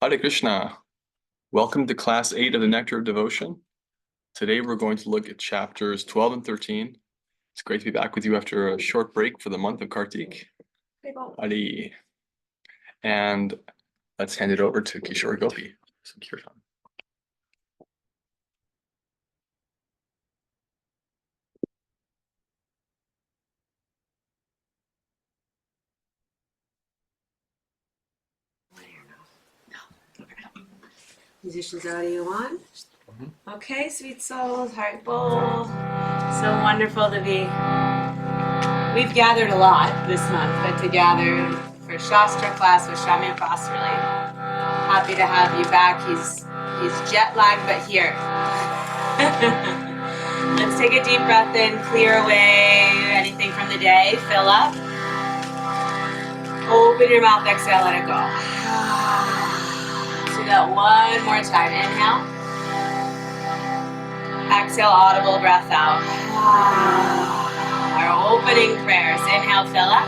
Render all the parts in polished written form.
Hare Krishna. Welcome to Class 8 of the Nectar of Devotion. Today we're going to look at chapters 12 and 13. It's great to be back with you after a short break for the month of Kartik. Hare. And let's hand it over to Kishore Gopi. Some kirtan. Musicians audio on. Okay, sweet souls, heart bowl. So wonderful to be. We've gathered a lot this month, but to gather for Shastra class with Shami and Foss, really happy to have you back. He's jet lagged, but here. Let's take a deep breath in, clear away anything from the day, fill up. Open your mouth, exhale, let it go. Do that one more time. Inhale. Exhale, audible breath out. Our opening prayers. Inhale, fill up.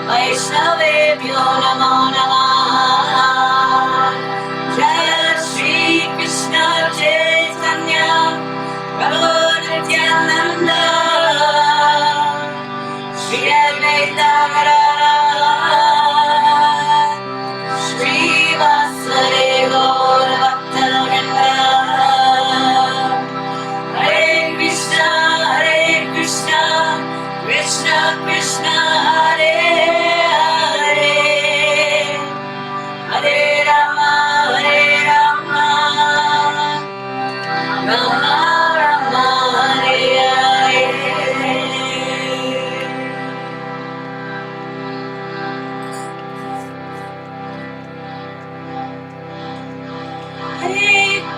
Vaishnavebhyo namo namah. Jaya Shri Krishna Chaitanya Prabhu Nityananda Shri Advaita Gadadhara Shri Vasudeva Gaura Bhakta-vrinda. Hare Krishna Krishna Krishna Hare Hare Rama Rama Rama Hare Hare. Hare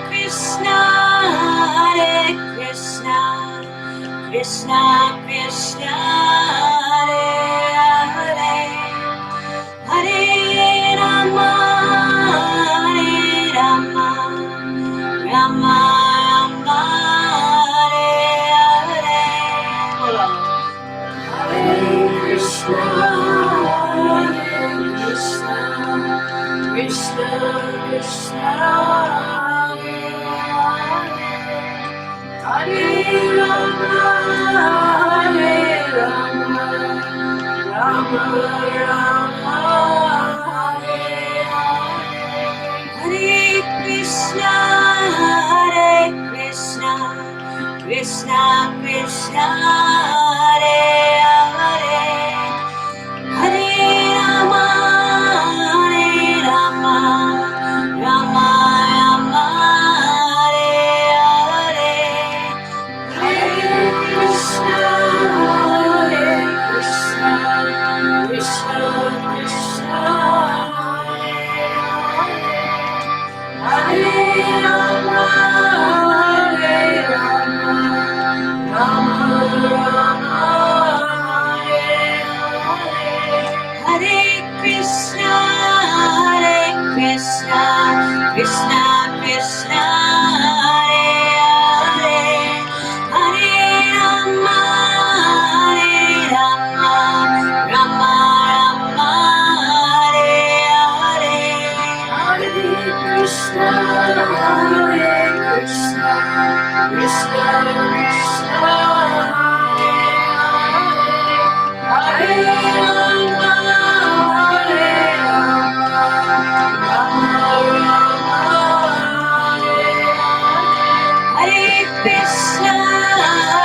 Krishna Krishna Krishna Hare Hare Hare Rama Rama Rama Hare Hare. Hare Krishna Krishna Krishna Hare Rama Rama Rama Hare Hare. Krishna Krishna Krishna Hare Hare Hare Rama Rama Rama Hare Hare. Hare Krishna Krishna Krishna Hare Rama Rama Rama Hare Hare. Hare Krishna Krishna Krishna Hare Hare Rama Rama Rama Hare Hare. Hare Krishna Krishna Krishna Hare Rama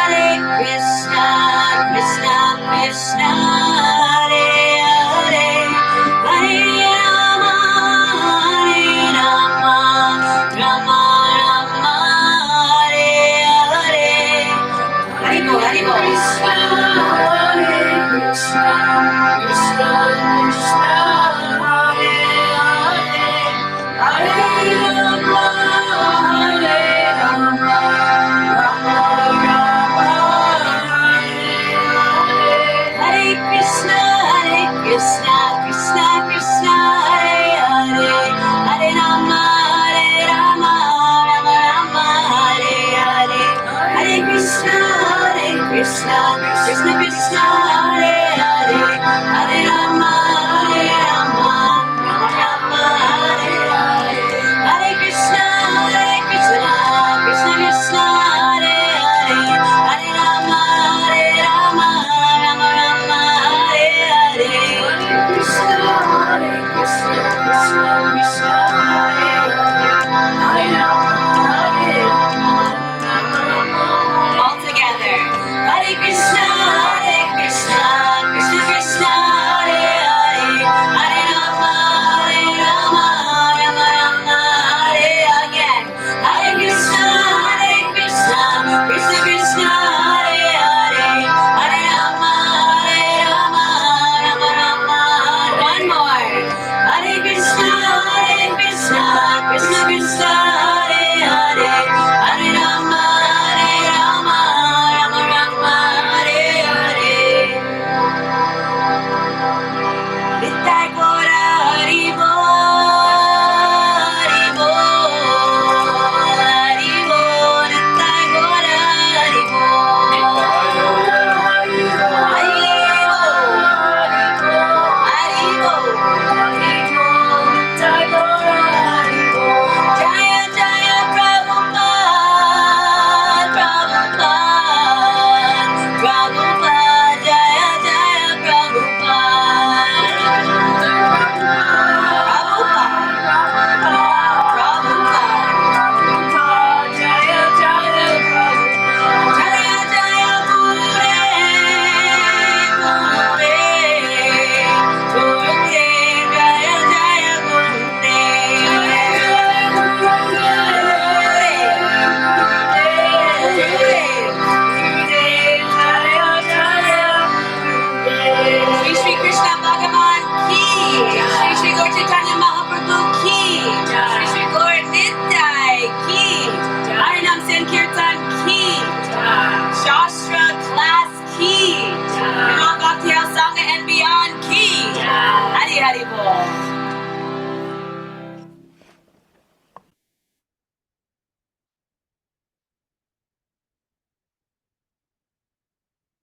Hare Krishna Krishna Krishna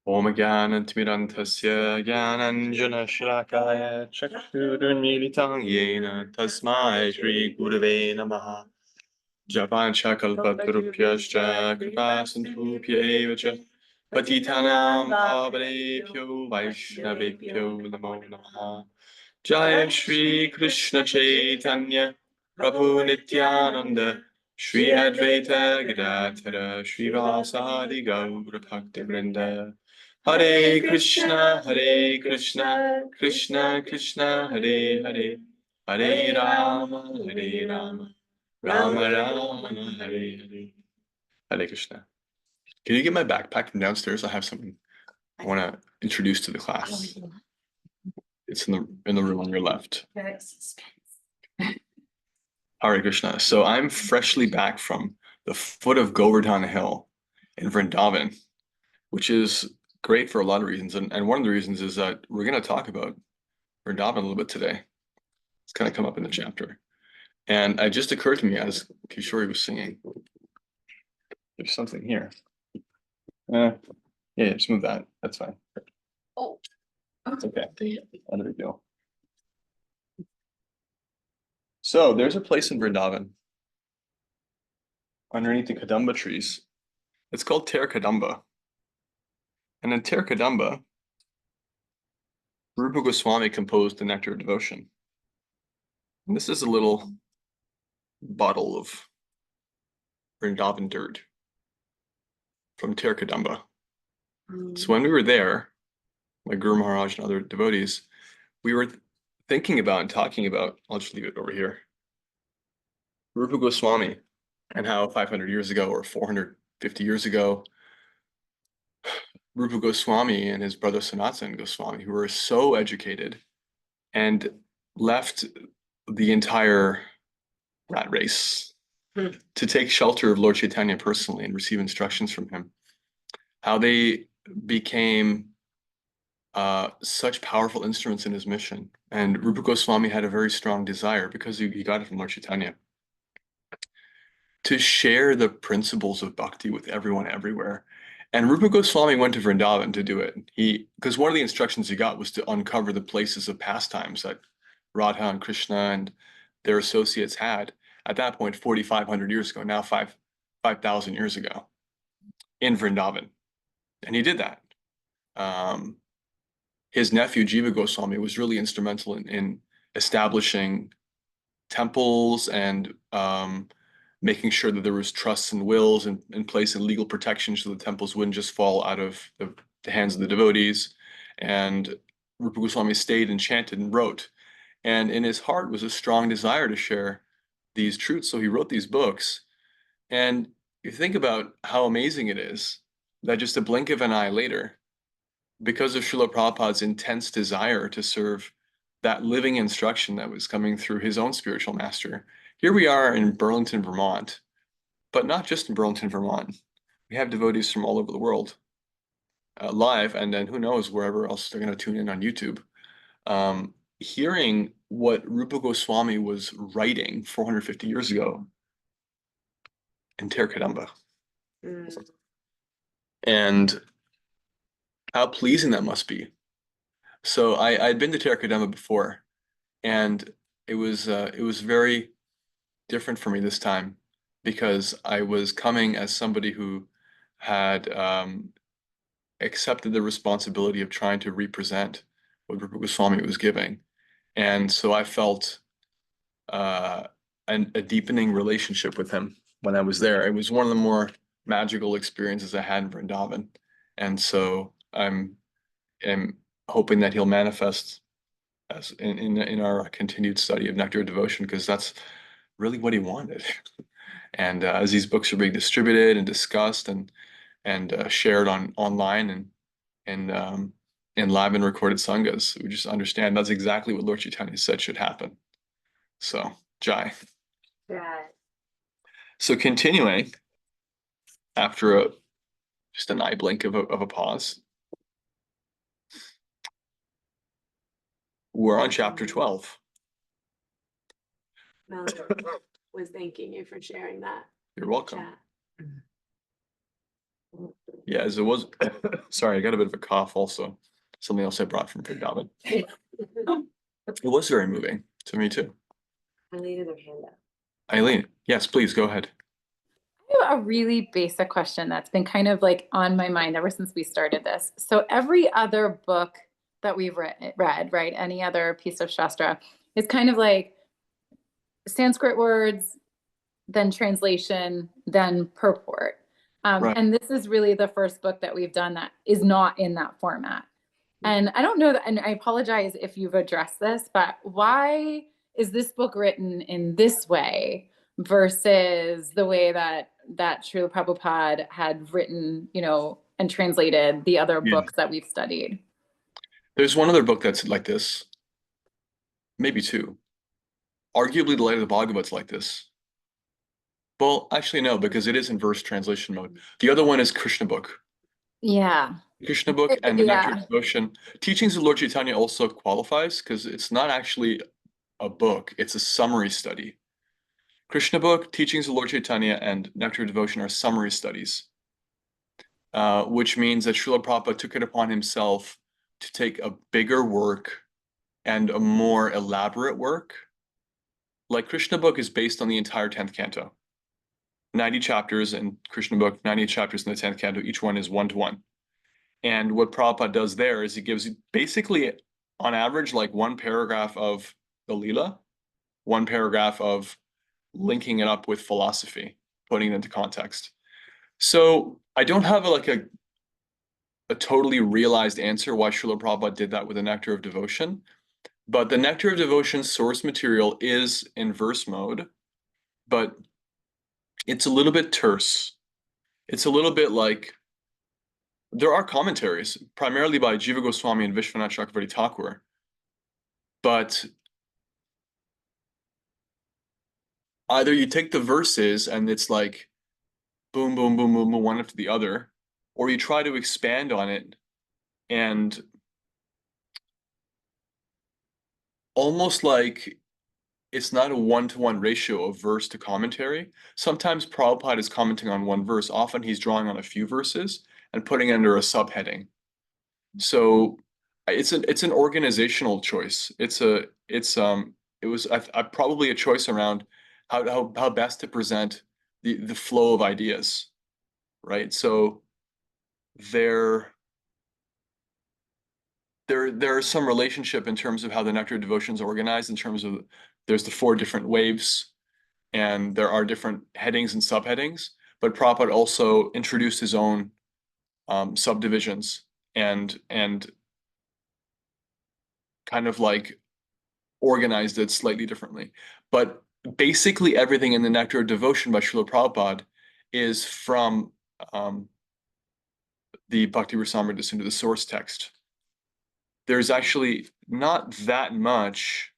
Om Gyanantimirantasya Gyananjanashrakaya Chakshurunmilitam Yena Tasmai Shri Gurave Namaha Japancha Kalpatarupyascha Kripasantubhya Cha Patitanam Pavanebhyo Vaishnavebhyo Namo Namaha Jai Shri Krishna Chaitanya Prabhu Nityananda Shri Advaita Gadadhara Srivasadi Gaura Bhakti Vrinda Hare Krishna Krishna Krishna Hare Hare Hare Rama Rama Rama Hare Hare Hare Krishna. Can you get my backpack from downstairs? I have something I want to introduce to the class. It's in the room on your left. Hare Krishna. So I'm freshly back from the foot of Govardhan Hill in Vrindavan, which is great for a lot of reasons. And one of the reasons is that we're going to talk about Vrindavan a little bit today. It's kind of come up in the chapter. And it just occurred to me as Kishori was singing, there's something here. Yeah, just move that. That's fine. Oh. It's okay. Not a big deal. So there's a place in Vrindavan underneath the Kadamba trees. It's called Ter Kadamba. And in Ter Kadamba, Rupa Goswami composed the Nectar of Devotion. And this is a little bottle of Vrindavan dirt from Ter Kadamba. So when we were there, my Guru Maharaj and other devotees, we were thinking about and talking about, I'll just leave it over here, Rupa Goswami and how 500 years ago or 450 years ago, Rupa Goswami and his brother Sanatan Goswami, who were so educated and left the entire rat race to take shelter of Lord Chaitanya personally and receive instructions from him, how they became such powerful instruments in his mission. And Rupa Goswami had a very strong desire, because he got it from Lord Chaitanya, to share the principles of bhakti with everyone everywhere. And Rupa Goswami went to Vrindavan to do it. Because one of the instructions he got was to uncover the places of pastimes that Radha and Krishna and their associates had at that point 4,500 years ago, now 5,000 years ago in Vrindavan. And he did that. His nephew Jiva Goswami was really instrumental in establishing temples and making sure that there was trusts and wills in place and legal protection so the temples wouldn't just fall out of the hands of the devotees. And Rupa Goswami stayed and chanted and wrote. And in his heart was a strong desire to share these truths. So he wrote these books. And you think about how amazing it is that just a blink of an eye later, because of Srila Prabhupada's intense desire to serve that living instruction that was coming through his own spiritual master, here we are in Burlington, Vermont, but not just in Burlington, Vermont. We have devotees from all over the world live, and then who knows wherever else they're going to tune in on YouTube, hearing what Rupa Goswami was writing 450 years ago in Ter Kadamba. And how pleasing that must be. So I'd been to Ter Kadamba before, and it was very different for me this time, because I was coming as somebody who had accepted the responsibility of trying to represent what Rupa Goswami was giving. And so I felt a deepening relationship with him when I was there. It was one of the more magical experiences I had in Vrindavan. And so I'm hoping that he'll manifest as in our continued study of Nectar of Devotion, because that's really what he wanted. And as these books are being distributed and discussed and shared online and in live and recorded sanghas, we just understand that's exactly what Lord Chaitanya said should happen. So, Jai. Right. So continuing after just an eye blink of a pause, we're on chapter 12. Melody was thanking you for sharing that. You're welcome. Chat. Yeah, as it was. Sorry, I got a bit of a cough also. Something else I brought from Vrindavan. It was very moving to me too. I needed their hand up. Eileen, yes, please go ahead. I have a really basic question that's been kind of like on my mind ever since we started this. So every other book that we've read, right, any other piece of Shastra is kind of like Sanskrit words, then translation, then purport. Right. And this is really the first book that we've done that is not in that format. And I don't know that, and I apologize if you've addressed this, but why is this book written in this way versus the way that Srila Prabhupada had written, and translated the other Yeah. books that we've studied? There's one other book that's like this, maybe two. Arguably, the Light of the Bhagavat's like this. Well, actually, no, because it is in verse translation mode. The other one is Krishna book. Yeah. Krishna book and the Nectar Yeah. of Devotion. Teachings of Lord Chaitanya also qualifies because it's not actually a book, it's a summary study. Krishna book, Teachings of Lord Chaitanya, and Nectar of Devotion are summary studies, which means that Srila Prabhupada took it upon himself to take a bigger work and a more elaborate work. Like Krishna book is based on the entire 10th canto. 90 chapters in Krishna book, 90 chapters in the 10th canto, each one is 1-to-1. And what Prabhupada does there is he gives basically, on average, like one paragraph of the Leela, one paragraph of linking it up with philosophy, putting it into context. So I don't have a totally realized answer why Srila Prabhupada did that with the Nectar of Devotion, but the Nectar of Devotion source material is in verse mode, but it's a little bit terse. It's a little bit like there are commentaries, primarily by Jiva Goswami and Vishwanath Chakravarti Thakur, but either you take the verses and it's like boom, boom, boom, boom, boom, one after the other, or you try to expand on it and almost like it's not a one-to-one ratio of verse to commentary. Sometimes Prabhupada is commenting on one verse. Often he's drawing on a few verses and putting it under a subheading. So it's an organizational choice. It was probably a choice around how best to present the flow of ideas, right? So there there is some relationship in terms of how the Nectar Devotion is organized in terms of there's the 4 different waves and there are different headings and subheadings, but Prabhupada also introduced his own subdivisions and kind of like organized it slightly differently. But basically everything in the Nectar of Devotion by Srila Prabhupada is from the Bhakti Rasamrita Sindhu, the source text. There's actually not that much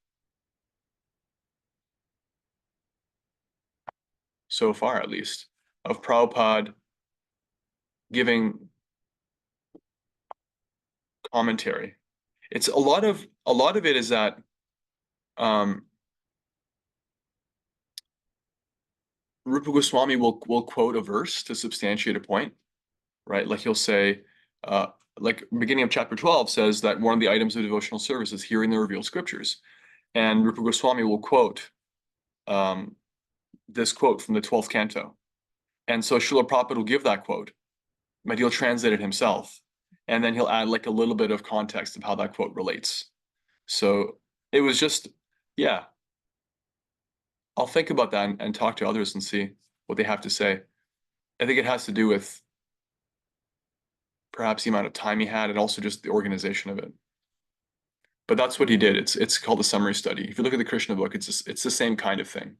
so far, at least, of Prabhupada giving commentary. It's a lot of it is that Rupa Goswami will quote a verse to substantiate a point, right? Like he'll say, like beginning of chapter 12 says that one of the items of devotional service is hearing the revealed scriptures. And Rupa Goswami will quote this quote from the 12th canto. And so Srila Prabhupada will give that quote, but he'll translate it himself. And then he'll add like a little bit of context of how that quote relates. So it was just, yeah. I'll think about that and talk to others and see what they have to say. I think it has to do with perhaps the amount of time he had and also just the organization of it. But that's what he did. It's called a summary study. If you look at the Krishna book, it's the same kind of thing.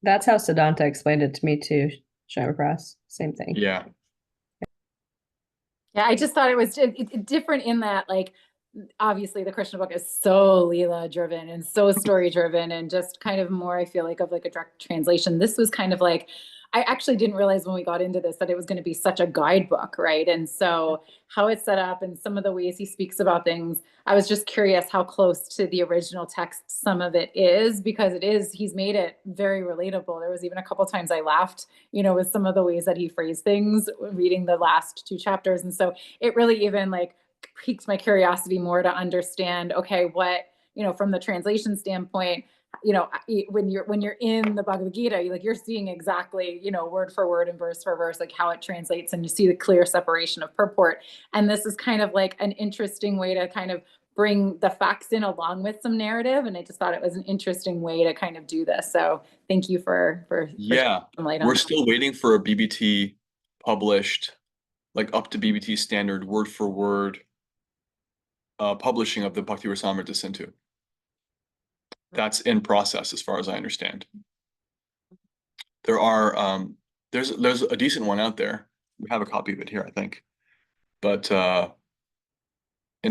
That's how Siddhanta explained it to me too, Shamapress. Same thing. Yeah. Yeah, I just thought it was different in that, like, obviously the Krishna book is so Leela driven and so story driven and just kind of more, I feel like, of like a direct translation. This was kind of like, I actually didn't realize when we got into this that it was going to be such a guidebook, right? And so how it's set up and some of the ways he speaks about things, I was just curious how close to the original text some of it is, because he's made it very relatable. There was even a couple times I laughed, with some of the ways that he phrased things reading the last two chapters. And so it really even like piques my curiosity more to understand, okay, what, from the translation standpoint, when you're in the Bhagavad Gita, you're seeing exactly, word for word and verse for verse, like how it translates, and you see the clear separation of purport. And this is kind of like an interesting way to kind of bring the facts in along with some narrative. And I just thought it was an interesting way to kind of do this. So thank you for Yeah, some light on we're that. still waiting for a BBT published, like up to BBT standard, word for word publishing of the Bhakti Rasamrita Sindhu. That's in process, as far as I understand. There are there's a decent one out there. We have a copy of it here, I think. But and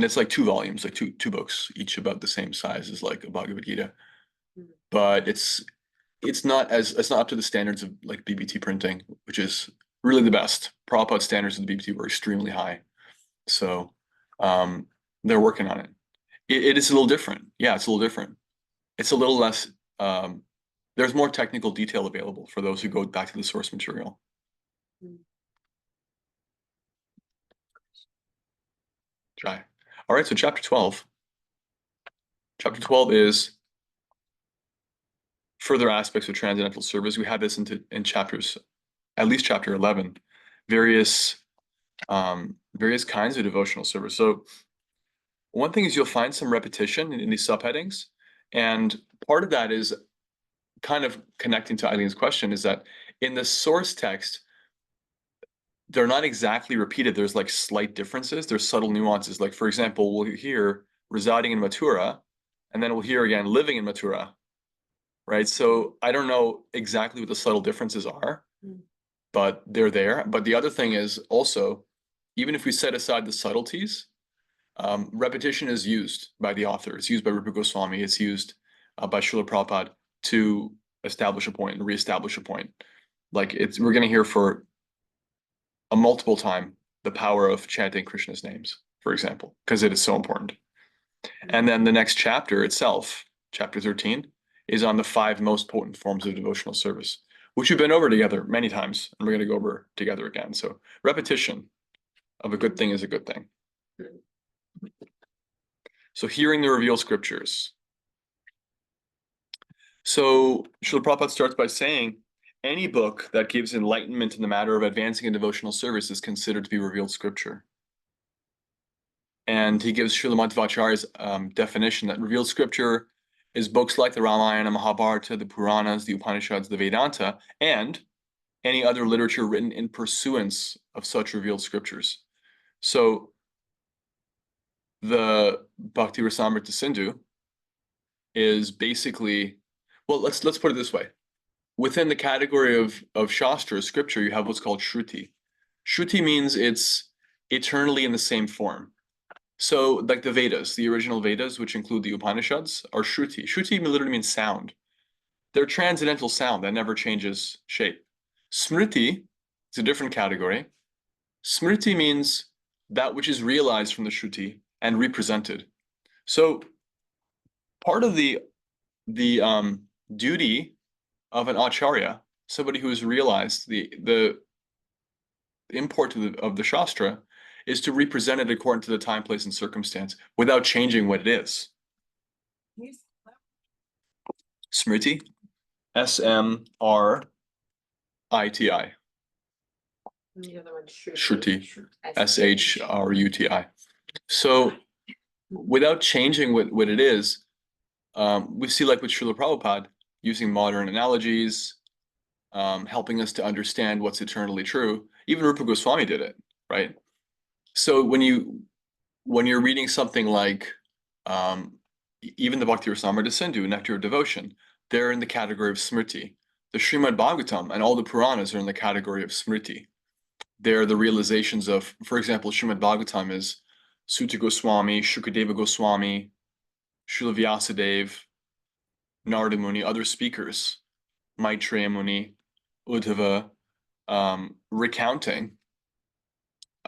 it's like 2 volumes, like two books, each about the same size as like a Bhagavad Gita. But it's not up to the standards of like BBT printing, which is really the best. Prabhupada's standards of the BBT were extremely high. So they're working on it. It is a little different. Yeah, it's a little different. It's a little less there's more technical detail available for those who go back to the source material. Try. All right, so chapter 12. Chapter 12 is further aspects of transcendental service. We had this in chapters, at least chapter 11, various kinds of devotional service. So one thing is you'll find some repetition in these subheadings, and part of that is kind of connecting to Eileen's question, is that in the source text, they're not exactly repeated. There's like slight differences. There's subtle nuances. Like, for example, we'll hear residing in Mathura, and then we'll hear again living in Mathura, right? So I don't know exactly what the subtle differences are, but they're there. But the other thing is also, even if we set aside the subtleties, repetition is used by the author. It's used by Rupa Goswami. It's used by Srila Prabhupada to establish a point and reestablish a point. Like we're going to hear for a multiple time the power of chanting Krishna's names, for example, because it is so important. And then the next chapter itself, chapter 13, is on the 5 most potent forms of devotional service, which we've been over together many times, and we're going to go over together again. So repetition of a good thing is a good thing. So hearing the revealed scriptures. So Srila Prabhupada starts by saying, any book that gives enlightenment in the matter of advancing a devotional service is considered to be revealed scripture. And he gives Srila Madhvacharya's definition that revealed scripture is books like the Ramayana, Mahabharata, the Puranas, the Upanishads, the Vedanta, and any other literature written in pursuance of such revealed scriptures. So the Bhakti Rasamrita Sindhu is basically, well, let's put it this way. Within the category of Shastra, scripture, you have what's called Shruti. Shruti means it's eternally in the same form. So like the Vedas, the original Vedas, which include the Upanishads, are Shruti. Shruti literally means sound. They're transcendental sound that never changes shape. Smriti is a different category. Smriti means that which is realized from the Shruti and represented. So part of the duty of an acharya, somebody who has realized the import of the Shastra, is to represent it according to the time, place, and circumstance without changing what it is. Smriti, Smriti. The other one, Shruti, Shruti. So without changing what it is, we see like with Srila Prabhupada, using modern analogies, helping us to understand what's eternally true. Even Rupa Goswami did it, right? So when you're reading something like even the Bhakti Rasamrita Sindhu, Nectar of Devotion, they're in the category of Smriti. The Srimad Bhagavatam and all the Puranas are in the category of Smriti. They're the realizations of, for example, Srimad Bhagavatam is Suta Goswami, Shukadeva Goswami, Srila Vyasadeva, Narada Muni, other speakers, Maitreya Muni, Uddhava, recounting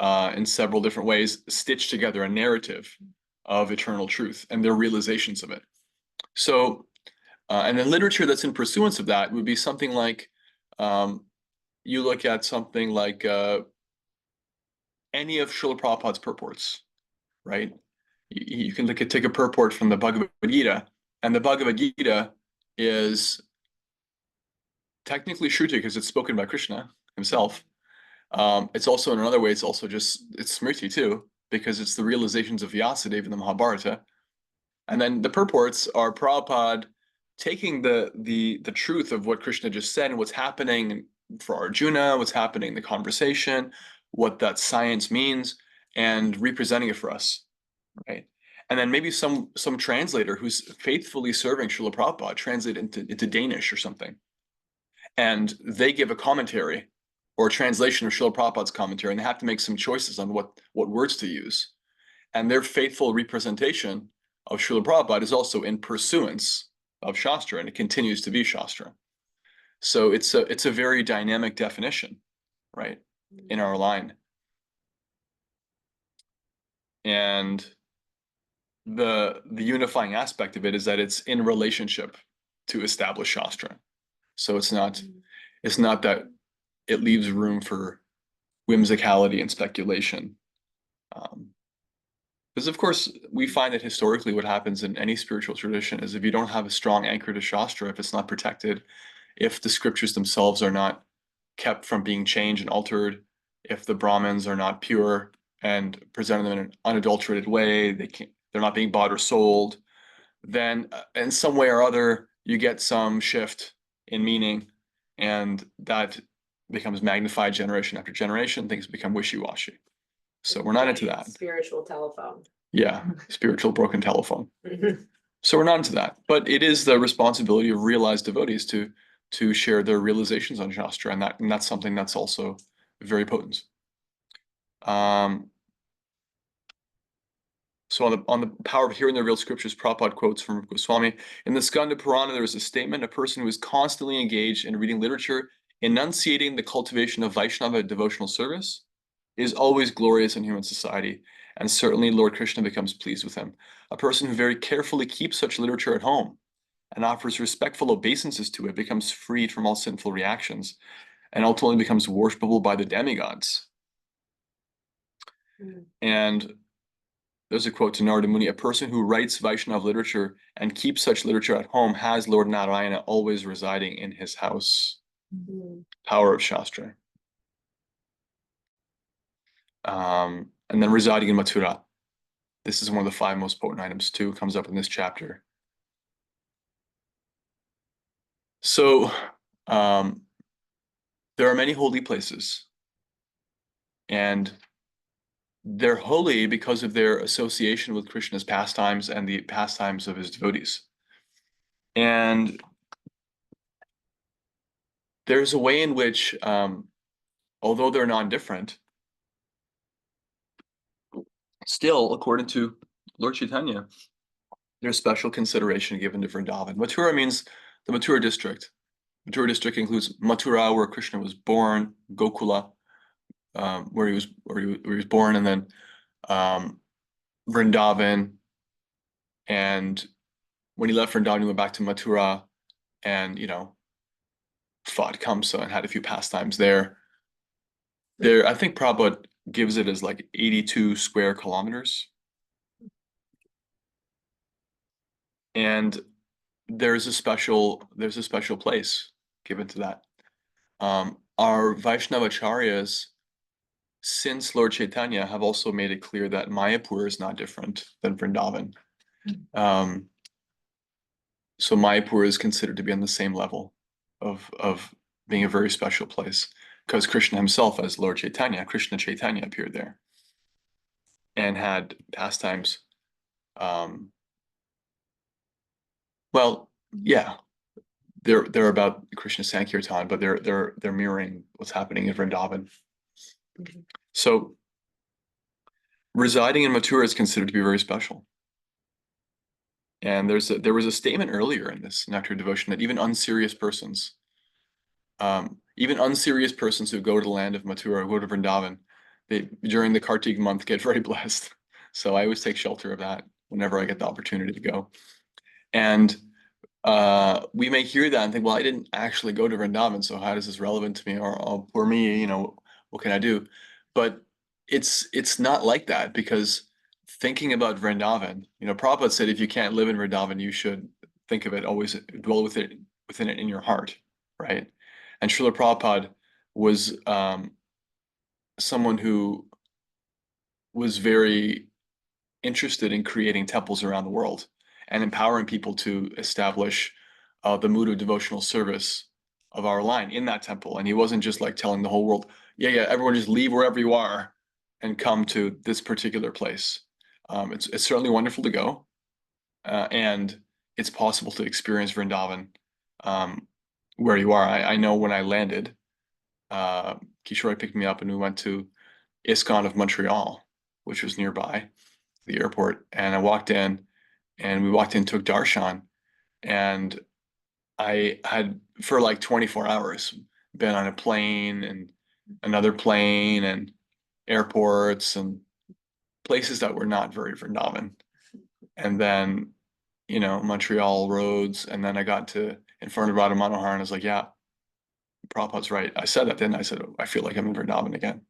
in several different ways, stitch together a narrative of eternal truth and their realizations of it. So, and then literature that's in pursuance of that would be something like, you look at something like any of Srila Prabhupada's purports, right? You can take a purport from the Bhagavad Gita, and the Bhagavad Gita is technically Shruti because it's spoken by Krishna himself. It's also in another way, it's Smriti too, because it's the realizations of Vyasadeva in the Mahabharata. And then the purports are Prabhupada taking the truth of what Krishna just said and what's happening for Arjuna, what's happening in the conversation, what that science means, and representing it for us, right? And then maybe some translator who's faithfully serving Srila Prabhupada translate into Danish or something. And they give a commentary or a translation of Srila Prabhupada's commentary, and they have to make some choices on what words to use. And their faithful representation of Srila Prabhupada is also in pursuance of Shastra, and it continues to be Shastra. So it's a very dynamic definition, right, in our line. And the unifying aspect of it is that it's in relationship to establish Shastra. So it's not that it leaves room for whimsicality and speculation. Because of course, we find that historically what happens in any spiritual tradition is if you don't have a strong anchor to Shastra, if it's not protected, if the scriptures themselves are not kept from being changed and altered, if the Brahmins are not pure and presenting them in an unadulterated way, they're not being bought or sold, then in some way or other, you get some shift in meaning, and that becomes magnified generation after generation. Things become wishy-washy. So we're not into that. Spiritual telephone. Yeah, spiritual broken telephone. So we're not into that. But it is the responsibility of realized devotees to share their realizations on Shastra, and that's something that's also very potent. So on the power of hearing the real scriptures, Prabhupada quotes from Goswami, in the Skanda Purana, there is a statement, a person who is constantly engaged in reading literature, enunciating the cultivation of Vaishnava devotional service, is always glorious in human society, and certainly Lord Krishna becomes pleased with him. A person who very carefully keeps such literature at home and offers respectful obeisances to it becomes freed from all sinful reactions and ultimately becomes worshipable by the demigods. And there's a quote to Narada Muni, a person who writes Vaishnava literature and keeps such literature at home has Lord Narayana always residing in his house. Power of Shastra. And then residing in Mathura. This is one of the 5 most potent items too, comes up in this chapter. So there are many holy places, and they're holy because of their association with Krishna's pastimes and the pastimes of his devotees. And there's a way in which, although they're non-different, still, according to Lord Chaitanya, there's special consideration given to Vrindavan. Mathura means the Mathura district. Mathura district includes Mathura, where Krishna was born, Gokula, where he was born, and then Vrindavan. And when he left Vrindavan, he went back to Mathura, and fought Kamsa and had a few pastimes there. I think Prabhupada gives it as like 82 square kilometers. And there's a special place given to that. Our Vaishnavacharyas, since Lord Chaitanya, have also made it clear that Mayapur is not different than Vrindavan. So Mayapur is considered to be on the same level of being a very special place, because Krishna himself, as Lord Chaitanya, Krishna Chaitanya, appeared there and had pastimes. Well, yeah, they're about Krishna Sankirtan, but they're mirroring what's happening in Vrindavan. So residing in Mathura is considered to be very special. And there was a statement earlier in this Nectar devotion that even unserious persons even unserious persons who go to the land of Mathura, who go to Vrindavan, they during the Kartik month get very blessed. So I always take shelter of that whenever I get the opportunity to go. And we may hear that and think, well, I didn't actually go to Vrindavan, so how is this relevant to me? Or oh, poor me, what can I do? But it's not like that, because thinking about Vrindavan, Prabhupada said if you can't live in Vrindavan, you should think of it, always dwell within it in your heart, right? And Srila Prabhupada was someone who was very interested in creating temples around the world and empowering people to establish the mood of devotional service of our line in that temple. And he wasn't just like telling the whole world, yeah, everyone just leave wherever you are and come to this particular place. It's certainly wonderful to go, and it's possible to experience Vrindavan where you are. I know when I landed, Kishore picked me up and we went to ISKCON of Montreal, which was nearby the airport. And I walked in and we walked in, took darshan, and I had for like 24 hours been on a plane and another plane and airports and places that were not very Vrindavan. And then, Montreal roads. And then I got to in front of Radha Manohar and I was like, yeah, Prabhupada's right. I said that then. I said, I feel like I'm in Vrindavan again.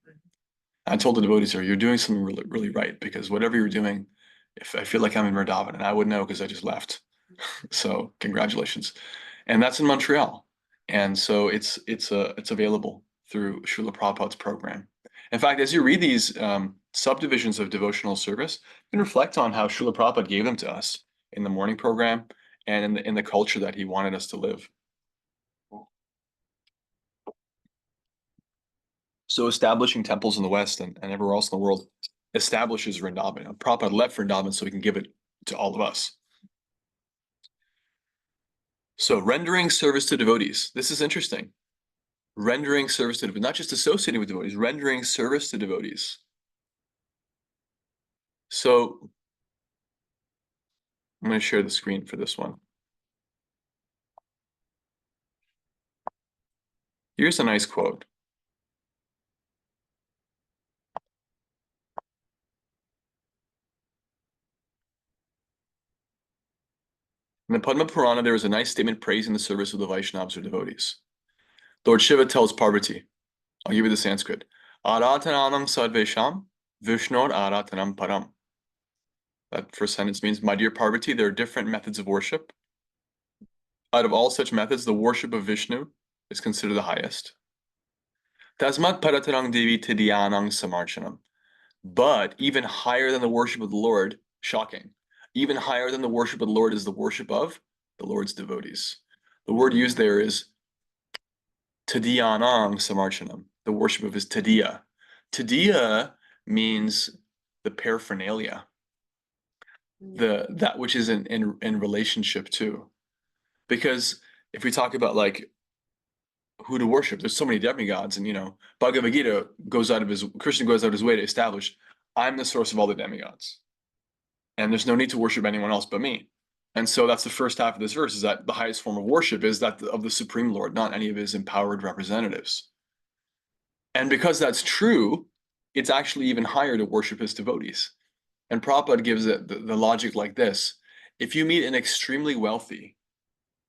I told the devotees there, you're doing something really, really right, because whatever you're doing, if I feel like I'm in Vrindavan, and I would know because I just left. So congratulations. And that's in Montreal. And so it's available through Srila Prabhupada's program. In fact, as you read these subdivisions of devotional service, you can reflect on how Srila Prabhupada gave them to us in the morning program and in the culture that he wanted us to live. So establishing temples in the West and everywhere else in the world establishes Vrindavan. Prabhupada left Vrindavan so he can give it to all of us. So rendering service to devotees. This is interesting. Rendering service to devotees, not just associating with devotees, rendering service to devotees. So I'm going to share the screen for this one. Here's a nice quote. In the Padma Purana, there is a nice statement praising the service of the Vaishnavas or devotees. Lord Shiva tells Parvati, I'll give you the Sanskrit, Aratananam Sadvesham, Vishnor Aratanam Param. That first sentence means, my dear Parvati, there are different methods of worship. Out of all such methods, the worship of Vishnu is considered the highest. Tasmat Paratarang Devi Tidyanang Samarchanam. But even higher than the worship of the Lord, shocking, even higher than the worship of the Lord is the worship of the Lord's devotees. The word used there is Tidyanang Samarchanam. The worship of his Tadiya. Tadiya means the paraphernalia, that which is in relationship to. Because if we talk about like who to worship, there's so many demigods, and Bhagavad Gita Krishna goes out of his way to establish, I'm the source of all the demigods, and there's no need to worship anyone else but me. And so that's the first half of this verse, is that the highest form of worship is that of the Supreme Lord, not any of his empowered representatives. And because that's true, it's actually even higher to worship his devotees. And Prabhupada gives it the logic like this. If you meet an extremely wealthy,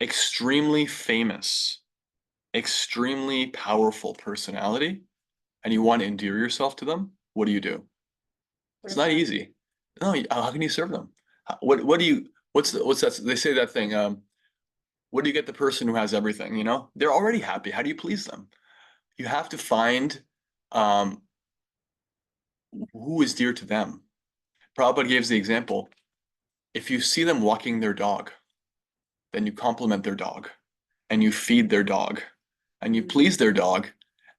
extremely famous, extremely powerful personality, and you want to endear yourself to them, what do? It's not easy. No, how can you serve them? What's that? They say that thing. What do you get the person who has everything? They're already happy. How do you please them? You have to find who is dear to them. Prabhupada gives the example. If you see them walking their dog, then you compliment their dog, and you feed their dog, and you please their dog,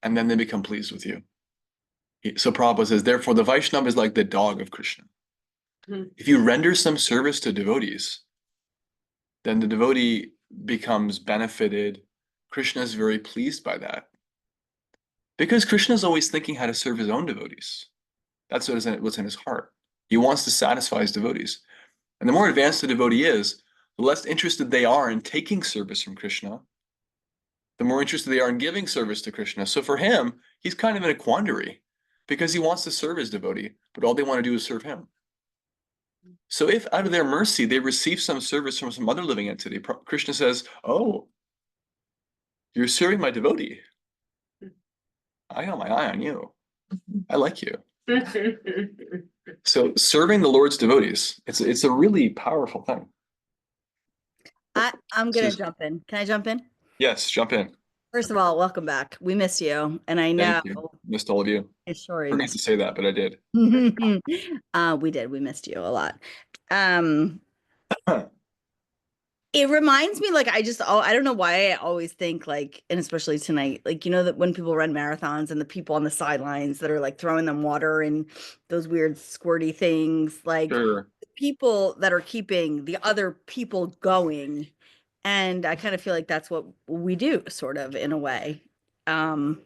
and then they become pleased with you. So Prabhupada says, therefore, the Vaishnava is like the dog of Krishna. If you render some service to devotees, then the devotee becomes benefited. Krishna is very pleased by that. Because Krishna is always thinking how to serve his own devotees. That's what's in his heart. He wants to satisfy his devotees. And the more advanced the devotee is, the less interested they are in taking service from Krishna, the more interested they are in giving service to Krishna. So for him, he's kind of in a quandary because he wants to serve his devotee, but all they want to do is serve him. So if out of their mercy they receive some service from some other living entity, Krishna says, "Oh, you're serving my devotee. I got my eye on you. I like you." So serving the Lord's devotees, it's a really powerful thing. I'm gonna jump in. Can I jump in? Yes, jump in. First of all, welcome back. We miss you, and I know Thank you. Missed all of you. sorry. Forgot to say that, but I did. We did. We missed you a lot. It reminds me, like, I don't know why I always think, like, and especially tonight, like, you know, that when people run marathons and the people on the sidelines that are like throwing them water and those weird squirty things, like Sure. people that are keeping the other people going. And I kind of feel like that's what we do, sort of, in a way. For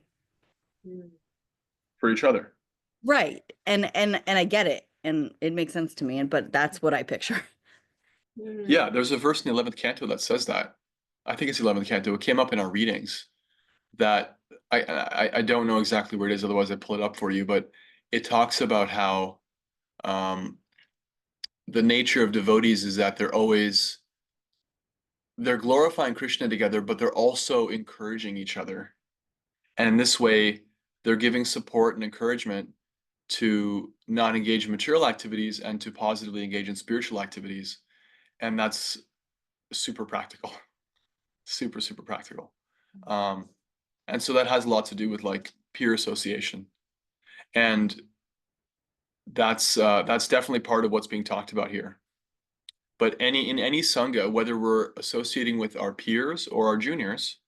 each other. Right. And I get it, and it makes sense to me, but that's what I picture. Yeah, there's a verse in the 11th canto that says that. I think it's the 11th canto. It came up in our readings that I don't know exactly where it is, otherwise I'd pull it up for you, but it talks about how the nature of devotees is that they're glorifying Krishna together, but they're also encouraging each other. And in this way, they're giving support and encouragement to not engage in material activities and to positively engage in spiritual activities. And that's super practical, super, super practical. And so that has a lot to do with like peer association. And that's definitely part of what's being talked about here. But in any sangha, whether we're associating with our peers or our juniors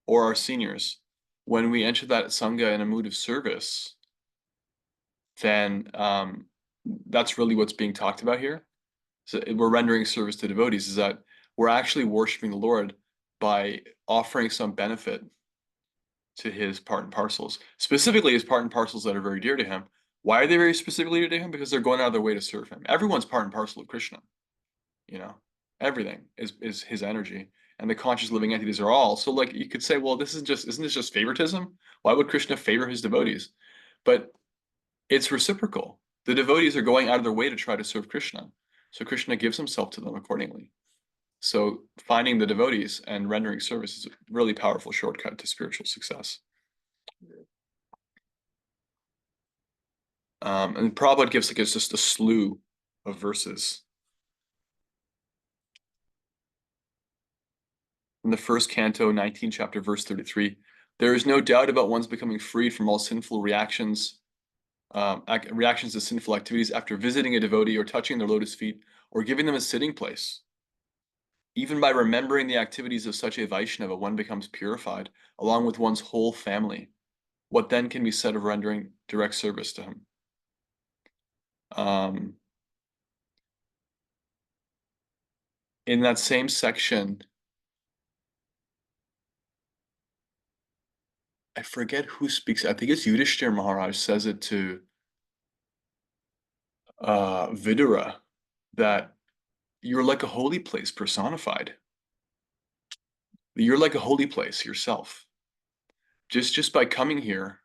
or our seniors, when we enter that sangha in a mood of service, then that's really what's being talked about here. So we're rendering service to devotees, is that we're actually worshiping the Lord by offering some benefit to his part and parcels, specifically his part and parcels that are very dear to him. Why are they very specifically dear to him? Because they're going out of their way to serve him. Everyone's part and parcel of Krishna. You know, everything is his energy, and the conscious living entities are all. So like you could say, well, isn't this just favoritism? Why would Krishna favor his devotees? But it's reciprocal. The devotees are going out of their way to try to serve Krishna. So Krishna gives himself to them accordingly. So finding the devotees and rendering service is a really powerful shortcut to spiritual success. And Prabhupada gives like just a slew of verses. In the first canto, 19th chapter, verse 33, there is no doubt about one's becoming freed from all sinful reactions to sinful activities after visiting a devotee or touching their lotus feet or giving them a sitting place. Even by remembering the activities of such a Vaishnava, one becomes purified, along with one's whole family. What then can be said of rendering direct service to him? In that same section, I forget who speaks. I think it's Yudhishthira Maharaj says it to Vidura, that you're like a holy place personified. You're like a holy place yourself. Just by coming here,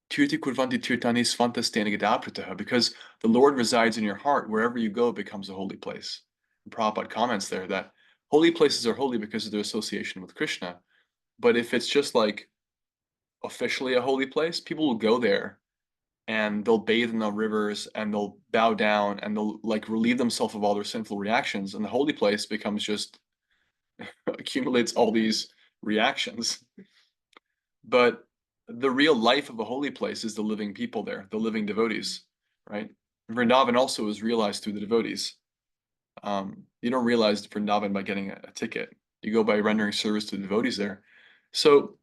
because the Lord resides in your heart. Wherever you go, it becomes a holy place. And Prabhupada comments there that holy places are holy because of their association with Krishna. But if it's just like officially a holy place, people will go there and they'll bathe in the rivers and they'll bow down and they'll like relieve themselves of all their sinful reactions. And the holy place becomes just accumulates all these reactions. But the real life of a holy place is the living people there, the living devotees, right? Vrindavan also is realized through the devotees. You don't realize Vrindavan by getting a ticket. You go by rendering service to the devotees there. So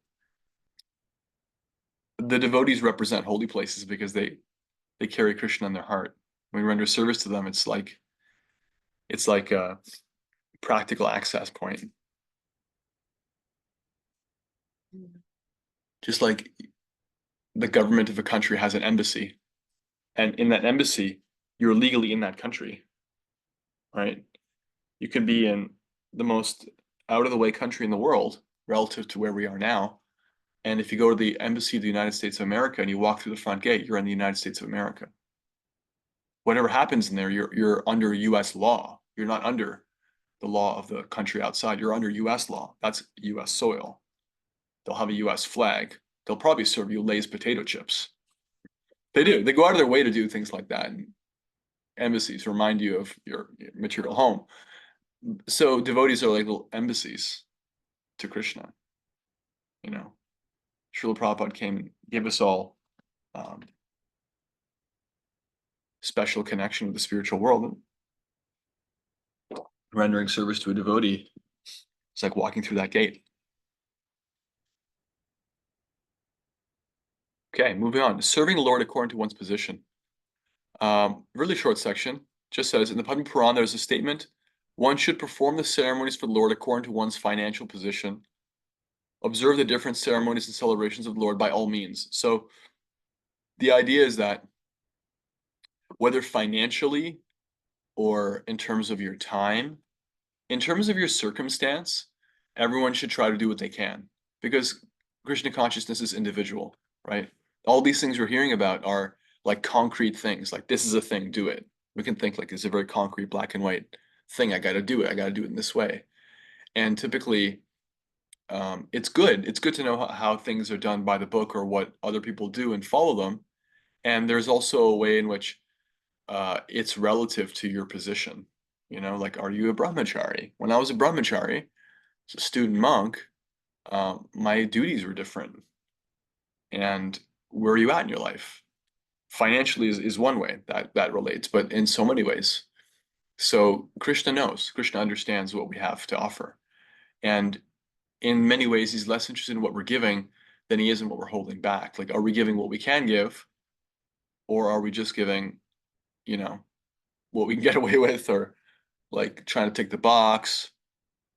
the devotees represent holy places because they carry Krishna in their heart. When we render service to them, it's like a practical access point. Just like the government of a country has an embassy, and in that embassy, you're legally in that country, right? You can be in the most out of the way country in the world, relative to where we are now. And if you go to the embassy of the United States of America and you walk through the front gate, you're in the United States of America. Whatever happens in there, you're under US law. You're not under the law of the country outside. You're under US law. That's US soil. They'll have a US flag. They'll probably serve you Lay's potato chips. They do. They go out of their way to do things like that. And embassies remind you of your material home. So devotees are like little embassies to Krishna. You know, Srila Prabhupada came and gave us all special connection with the spiritual world. Rendering service to a devotee, it's like walking through that gate. Okay, moving on. Serving the Lord according to one's position. Really short section. Just says in the Padma Purana, there's a statement: one should perform the ceremonies for the Lord according to one's financial position. Observe the different ceremonies and celebrations of the Lord by all means. So the idea is that whether financially or in terms of your time, in terms of your circumstance, everyone should try to do what they can, because Krishna consciousness is individual, right? All these things we're hearing about are like concrete things, like this is a thing, do it. We can think like it's a very concrete black and white thing. I got to do it. I got to do it in this way. And typically, it's good. It's good to know how things are done by the book or what other people do and follow them. And there's also a way in which it's relative to your position. You know, like, are you a brahmachari? When I was a brahmachari, as a student monk, my duties were different. And where are you at in your life? Financially is one way that relates, but in so many ways. So Krishna knows, Krishna understands what we have to offer. And in many ways, he's less interested in what we're giving than he is in what we're holding back. Like, are we giving what we can give? Or are we just giving, you know, what we can get away with, or like trying to tick the box?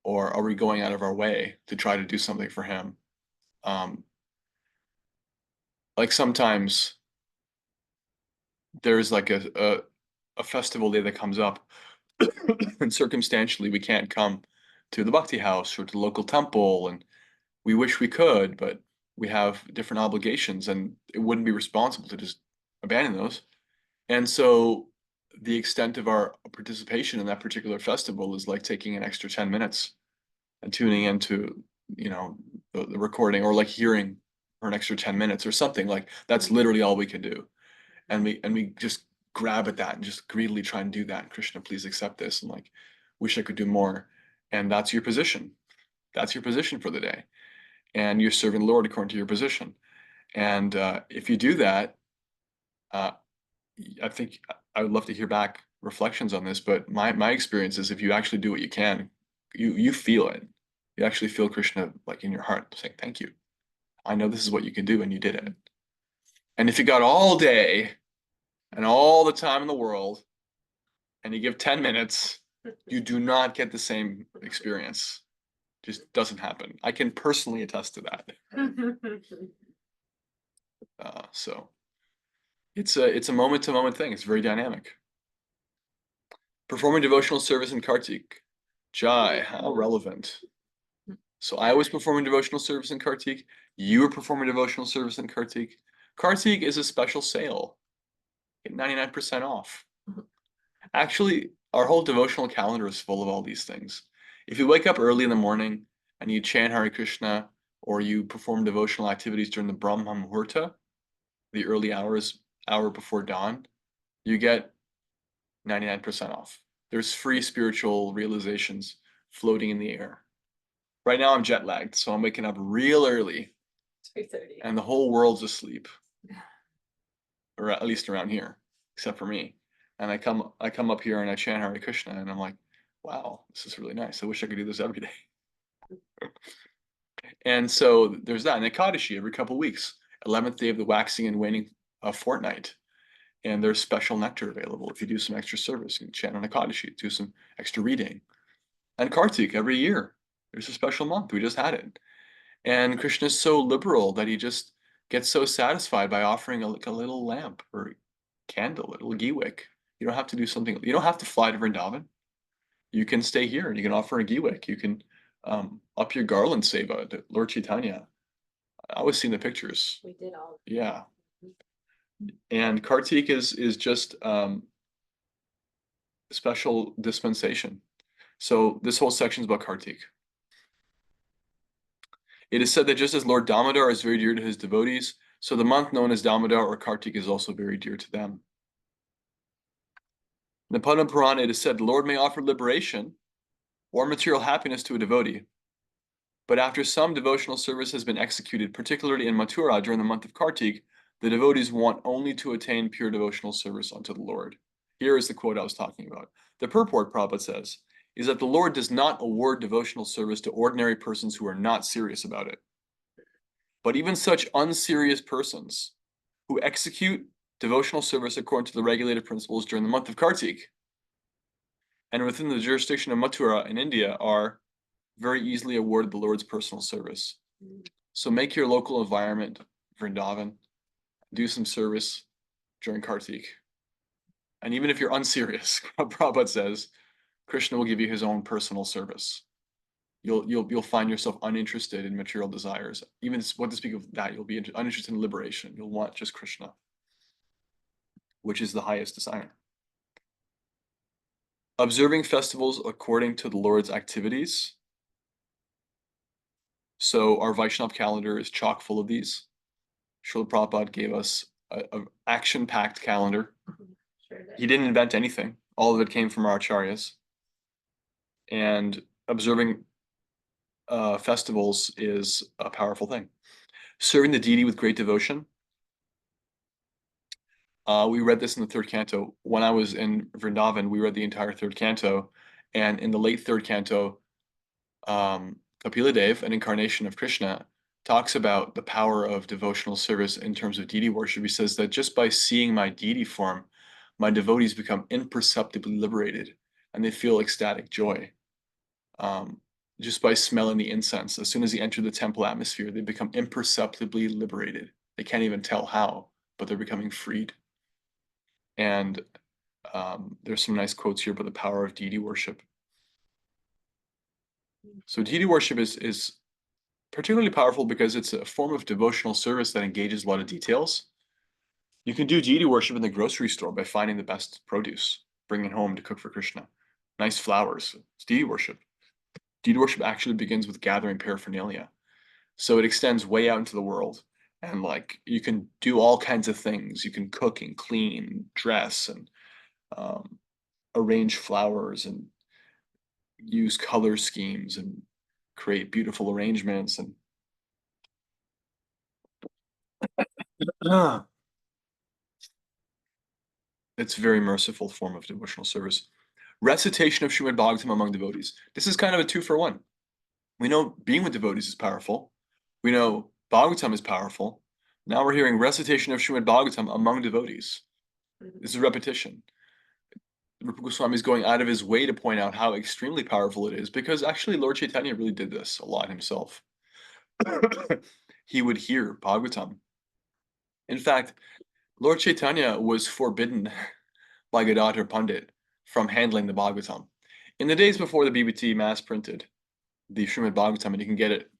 Or are we going out of our way to try to do something for him? Like sometimes there's like a festival day that comes up and circumstantially we can't come to the Bhakti house or to the local temple, and we wish we could, but we have different obligations and it wouldn't be responsible to just abandon those. And so the extent of our participation in that particular festival is like taking an extra 10 minutes and tuning into, you know, the recording, or like hearing for an extra 10 minutes or something. Like that's literally all we can do. And we just grab at that and just greedily try and do that. Krishna, please accept this. And like, wish I could do more. And that's your position. That's your position for the day. And you're serving the Lord according to your position. And if you do that, I think I would love to hear back reflections on this, but my experience is if you actually do what you can, you feel it. You actually feel Krishna like in your heart saying, thank you. I know this is what you can do, and you did it. And if you got all day and all the time in the world and you give 10 minutes, you do not get the same experience. Just doesn't happen. I can personally attest to that. So it's a moment to moment thing. It's very dynamic. Performing devotional service in Kartik. Jai, how relevant. So I was performing devotional service in Kartik. You were performing devotional service in Kartik. Kartik is a special sale. Get 99% off. Actually, our whole devotional calendar is full of all these things. If you wake up early in the morning and you chant Hare Krishna, or you perform devotional activities during the Brahma Muhurta, the early hour before dawn, you get 99% off. There's free spiritual realizations floating in the air. Right now I'm jet lagged, so I'm waking up real early. 3:30. And the whole world's asleep. Or at least around here, except for me. And I come up here and I chant Hare Krishna, and I'm like, wow, this is really nice. I wish I could do this every day. And so there's that. And Ekadashi every couple of weeks, 11th day of the waxing and waning fortnight. And there's special nectar available. If you do some extra service, you can chant on Ekadashi, do some extra reading. And Kartik every year, there's a special month. We just had it. And Krishna is so liberal that he just gets so satisfied by offering like a little lamp or candle, a little ghee wick. You don't have to do something. You don't have to fly to Vrindavan. You can stay here and you can offer a ghee wick. You can Up Your Garland Seva, Lord Chaitanya. I was seeing the pictures. We did all. Yeah. And Kartik is just special dispensation. So this whole section is about Kartik. It is said that just as Lord Damodar is very dear to his devotees, so the month known as Damodar or Kartik is also very dear to them. In the Padma Purana, it is said the Lord may offer liberation or material happiness to a devotee. But after some devotional service has been executed, particularly in Mathura during the month of Kartik, the devotees want only to attain pure devotional service unto the Lord. Here is the quote I was talking about. The purport, Prabhupada says, is that the Lord does not award devotional service to ordinary persons who are not serious about it. But even such unserious persons who execute devotional service according to the regulated principles during the month of Kartik and within the jurisdiction of Mathura in India are very easily awarded the Lord's personal service. So make your local environment Vrindavan, do some service during Kartik. And even if you're unserious, Prabhupada says, Krishna will give you his own personal service. You'll find yourself uninterested in material desires. Even what to speak of that, you'll be uninterested in liberation. You'll want just Krishna, which is the highest desire. Observing festivals according to the Lord's activities. So our Vaishnav calendar is chock full of these. Srila Prabhupada gave us an action-packed calendar. Sure did. He didn't invent anything. All of it came from our acharyas. And observing festivals is a powerful thing. Serving the deity with great devotion. We read this in the third canto. When I was in Vrindavan, we read the entire third canto. And in the late third canto, Kapila Dev, an incarnation of Krishna, talks about the power of devotional service in terms of deity worship. He says that just by seeing my deity form, my devotees become imperceptibly liberated and they feel ecstatic joy. Just by smelling the incense, as soon as they enter the temple atmosphere, they become imperceptibly liberated. They can't even tell how, but they're becoming freed. And there's some nice quotes here about the power of deity worship. So deity worship is particularly powerful because it's a form of devotional service that engages a lot of details. You can do deity worship in the grocery store by finding the best produce, bringing it home to cook for Krishna. Nice flowers. It's deity worship. Deity worship actually begins with gathering paraphernalia. So it extends way out into the world. And like you can do all kinds of things. You can cook and clean, dress, and arrange flowers and use color schemes and create beautiful arrangements and it's a very merciful form of devotional service. Recitation of Srimad Bhagavatam among devotees. This is kind of a 2-for-1. We know being with devotees is powerful. We know Bhagavatam is powerful. Now we're hearing recitation of Srimad Bhagavatam among devotees. This is repetition. Rupa Goswami is going out of his way to point out how extremely powerful it is because actually Lord Chaitanya really did this a lot himself. He would hear Bhagavatam. In fact, Lord Chaitanya was forbidden by Gadadhar Pandit from handling the Bhagavatam. In the days before the BBT mass printed the Srimad Bhagavatam, and you can get it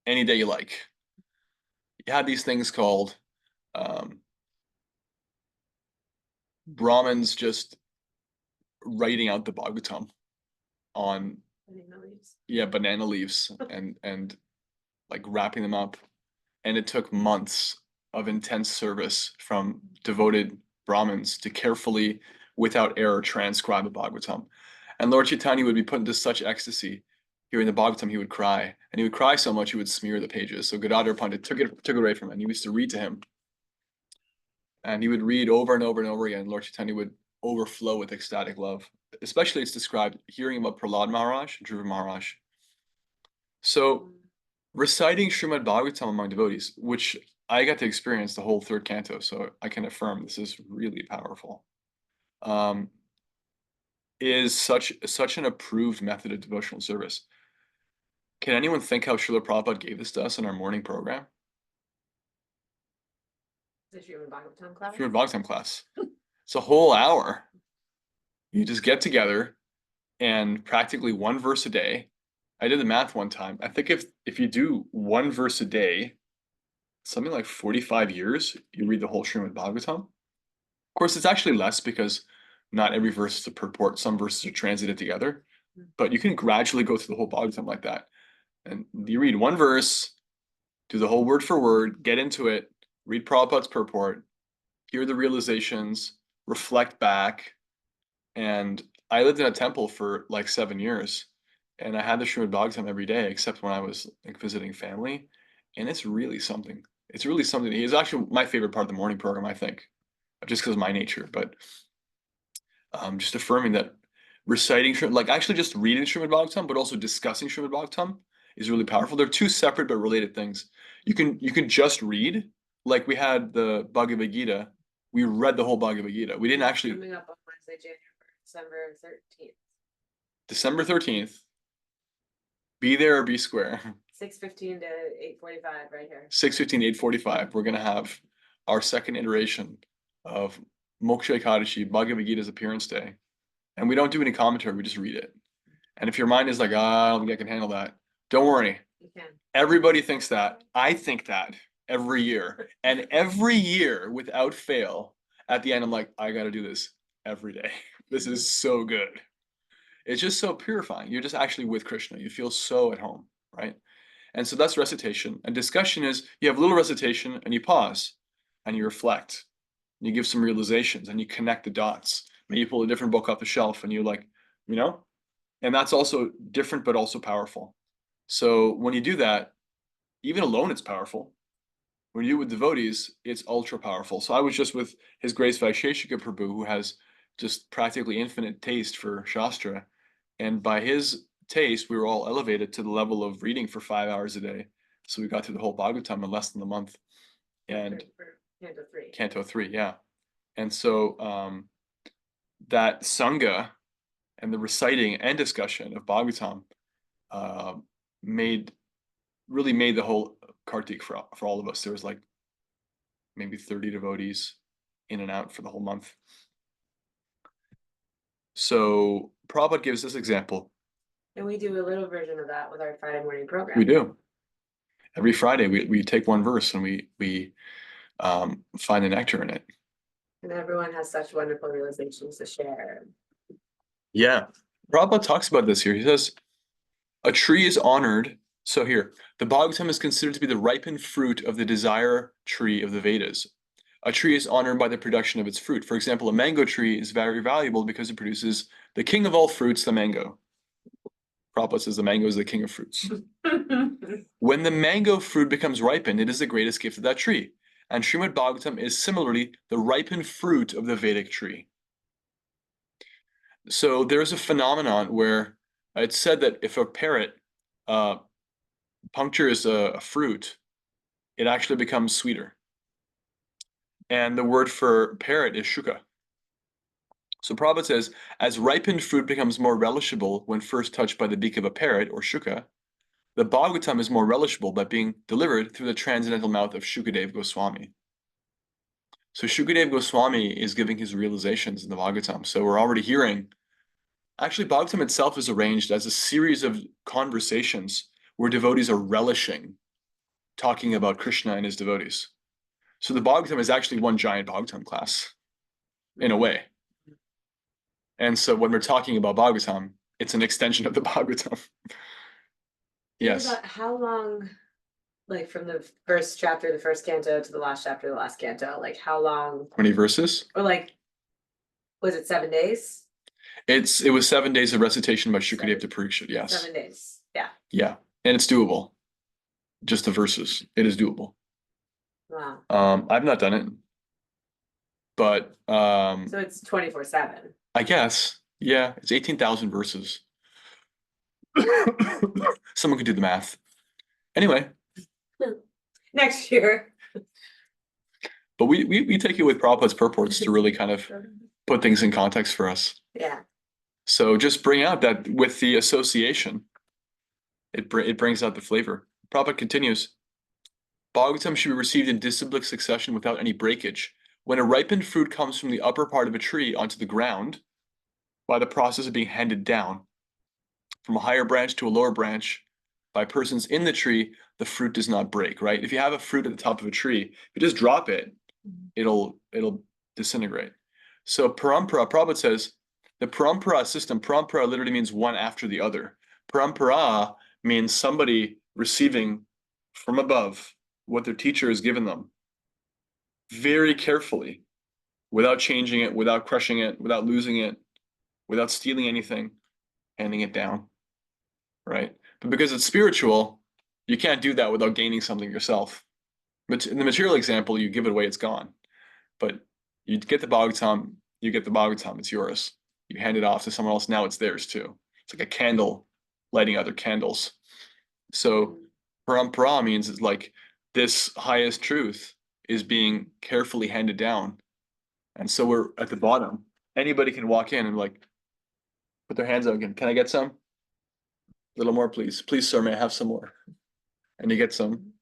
any day you like, you had these things called Brahmins just writing out the Bhagavatam on banana leaves and like wrapping them up, and it took months of intense service from devoted Brahmins to carefully, without error, transcribe a Bhagavatam. And Lord Chaitanya would be put into such ecstasy hearing the Bhagavatam, he would cry, and he would cry so much he would smear the pages. So Gadadhar Pandit took it away from him, and he used to read to him, and he would read over and over and over again. Lord Chaitanya would overflow with ecstatic love. Especially, it's described hearing about Prahlad Maharaj, Dhruva Maharaj. So reciting Srimad Bhagavatam among devotees, which I got to experience the whole third canto, so I can affirm this is really powerful, is such an approved method of devotional service. Can anyone think how Srila Prabhupada gave this to us in our morning program? The Srimad Bhagavatam class? Srimad Bhagavatam class. It's a whole hour. You just get together and practically one verse a day. I did the math one time. I think if you do one verse a day, something like 45 years, you read the whole Srimad Bhagavatam. Of course, it's actually less because not every verse is a purport. Some verses are translated together, but you can gradually go through the whole Bhagavatam like that. And you read one verse, do the whole word for word, get into it, read Prabhupada's purport, hear the realizations, reflect back. And I lived in a temple for like 7 years, and I had the Srimad Bhagavatam every day, except when I was like visiting family. And it's really something. It's really something. It's actually my favorite part of the morning program, I think, just because of my nature. But just affirming that reciting, like actually just reading Srimad Bhagavatam, but also discussing Srimad Bhagavatam is really powerful. They're two separate but related things. You can just read, like we had the Bhagavad Gita. We read the whole Bhagavad Gita. We didn't actually. Coming up on Wednesday, December 13th. December 13th. Be there or be square. 6:15 to 8:45 right here. 6:15, 8:45. We're gonna have our second iteration of Moksha Ekadashi, Bhagavad Gita's appearance day. And we don't do any commentary, we just read it. And if your mind is like, I don't think I can handle that, don't worry. You can. Everybody thinks that. I think that every year. And every year, without fail, at the end, I'm like, I gotta do this every day. This is so good. It's just so purifying. You're just actually with Krishna. You feel so at home, right? And so that's recitation. And discussion is you have a little recitation and you pause and you reflect. And you give some realizations and you connect the dots. Maybe you pull a different book off the shelf and you're like, and that's also different but also powerful. So when you do that, even alone, it's powerful. When you do it with devotees, it's ultra powerful. So I was just with His Grace Vaisheshika Prabhu, who has just practically infinite taste for Shastra. And by his taste, we were all elevated to the level of reading for 5 hours a day. So we got through the whole Bhagavatam in less than a month. And For Canto 3. Canto 3, yeah. And so that Sangha and the reciting and discussion of Bhagavatam really made the whole Kartik for all of us. There was like maybe 30 devotees in and out for the whole month. So Prabhupada gives this example. And we do a little version of that with our Friday morning program. We do. Every Friday we take one verse and we find the nectar in it. And everyone has such wonderful realizations to share. Yeah. Prabhupada talks about this here. He says, a tree is honored. So here, the Bhagavatam is considered to be the ripened fruit of the desire tree of the Vedas. A tree is honored by the production of its fruit. For example, a mango tree is very valuable because it produces the king of all fruits, the mango. Prabhupada says the mango is the king of fruits. When the mango fruit becomes ripened, it is the greatest gift of that tree. And Srimad Bhagavatam is similarly the ripened fruit of the Vedic tree. So there's a phenomenon where it's said that if a parrot punctures a fruit, it actually becomes sweeter. And the word for parrot is shuka. So Prabhupada says, as ripened fruit becomes more relishable when first touched by the beak of a parrot or shuka, the Bhagavatam is more relishable by being delivered through the transcendental mouth of Shukadev Goswami. So Shukadev Goswami is giving his realizations in the Bhagavatam. So we're already hearing, actually Bhagavatam itself is arranged as a series of conversations where devotees are relishing talking about Krishna and his devotees. So the Bhagavatam is actually one giant Bhagavatam class, in a way. And so when we're talking about Bhagavatam, it's an extension of the Bhagavatam. Yes. About how long, like from the first chapter, the first canto, to the last chapter, the last canto, like how long? How many verses? Or like, was it 7 days? It was 7 days of recitation by Shukadev to Parikshit, yes. 7 days, yeah. Yeah, and it's doable. Just the verses, it is doable. Wow. I've not done it, but So it's 24/7. I guess, yeah, it's 18,000 verses. Someone could do the math. Anyway. Next year. But we take it with Prabhupada's purports to really kind of put things in context for us. Yeah. So just bring out that with the association, it brings out the flavor. Prabhupada continues, Bhagavatam should be received in disciplic succession without any breakage. When a ripened fruit comes from the upper part of a tree onto the ground, by the process of being handed down, from a higher branch to a lower branch by persons in the tree, the fruit does not break, right? If you have a fruit at the top of a tree, if you just drop it, it'll disintegrate. So parampara, Prabhupada says, the parampara system, parampara literally means one after the other. Parampara means somebody receiving from above what their teacher has given them very carefully, without changing it, without crushing it, without losing it, without stealing anything, handing it down, right? But because it's spiritual, you can't do that without gaining something yourself. But in the material example, you give it away, it's gone. But you get the Bhagavatam, you get the Bhagavatam, it's yours. You hand it off to someone else, now it's theirs too. It's like a candle lighting other candles. So parampara means it's like this highest truth is being carefully handed down. And so we're at the bottom. Anybody can walk in and like put their hands out again. Can I get some? A little more, please. Please, sir, may I have some more? And you get some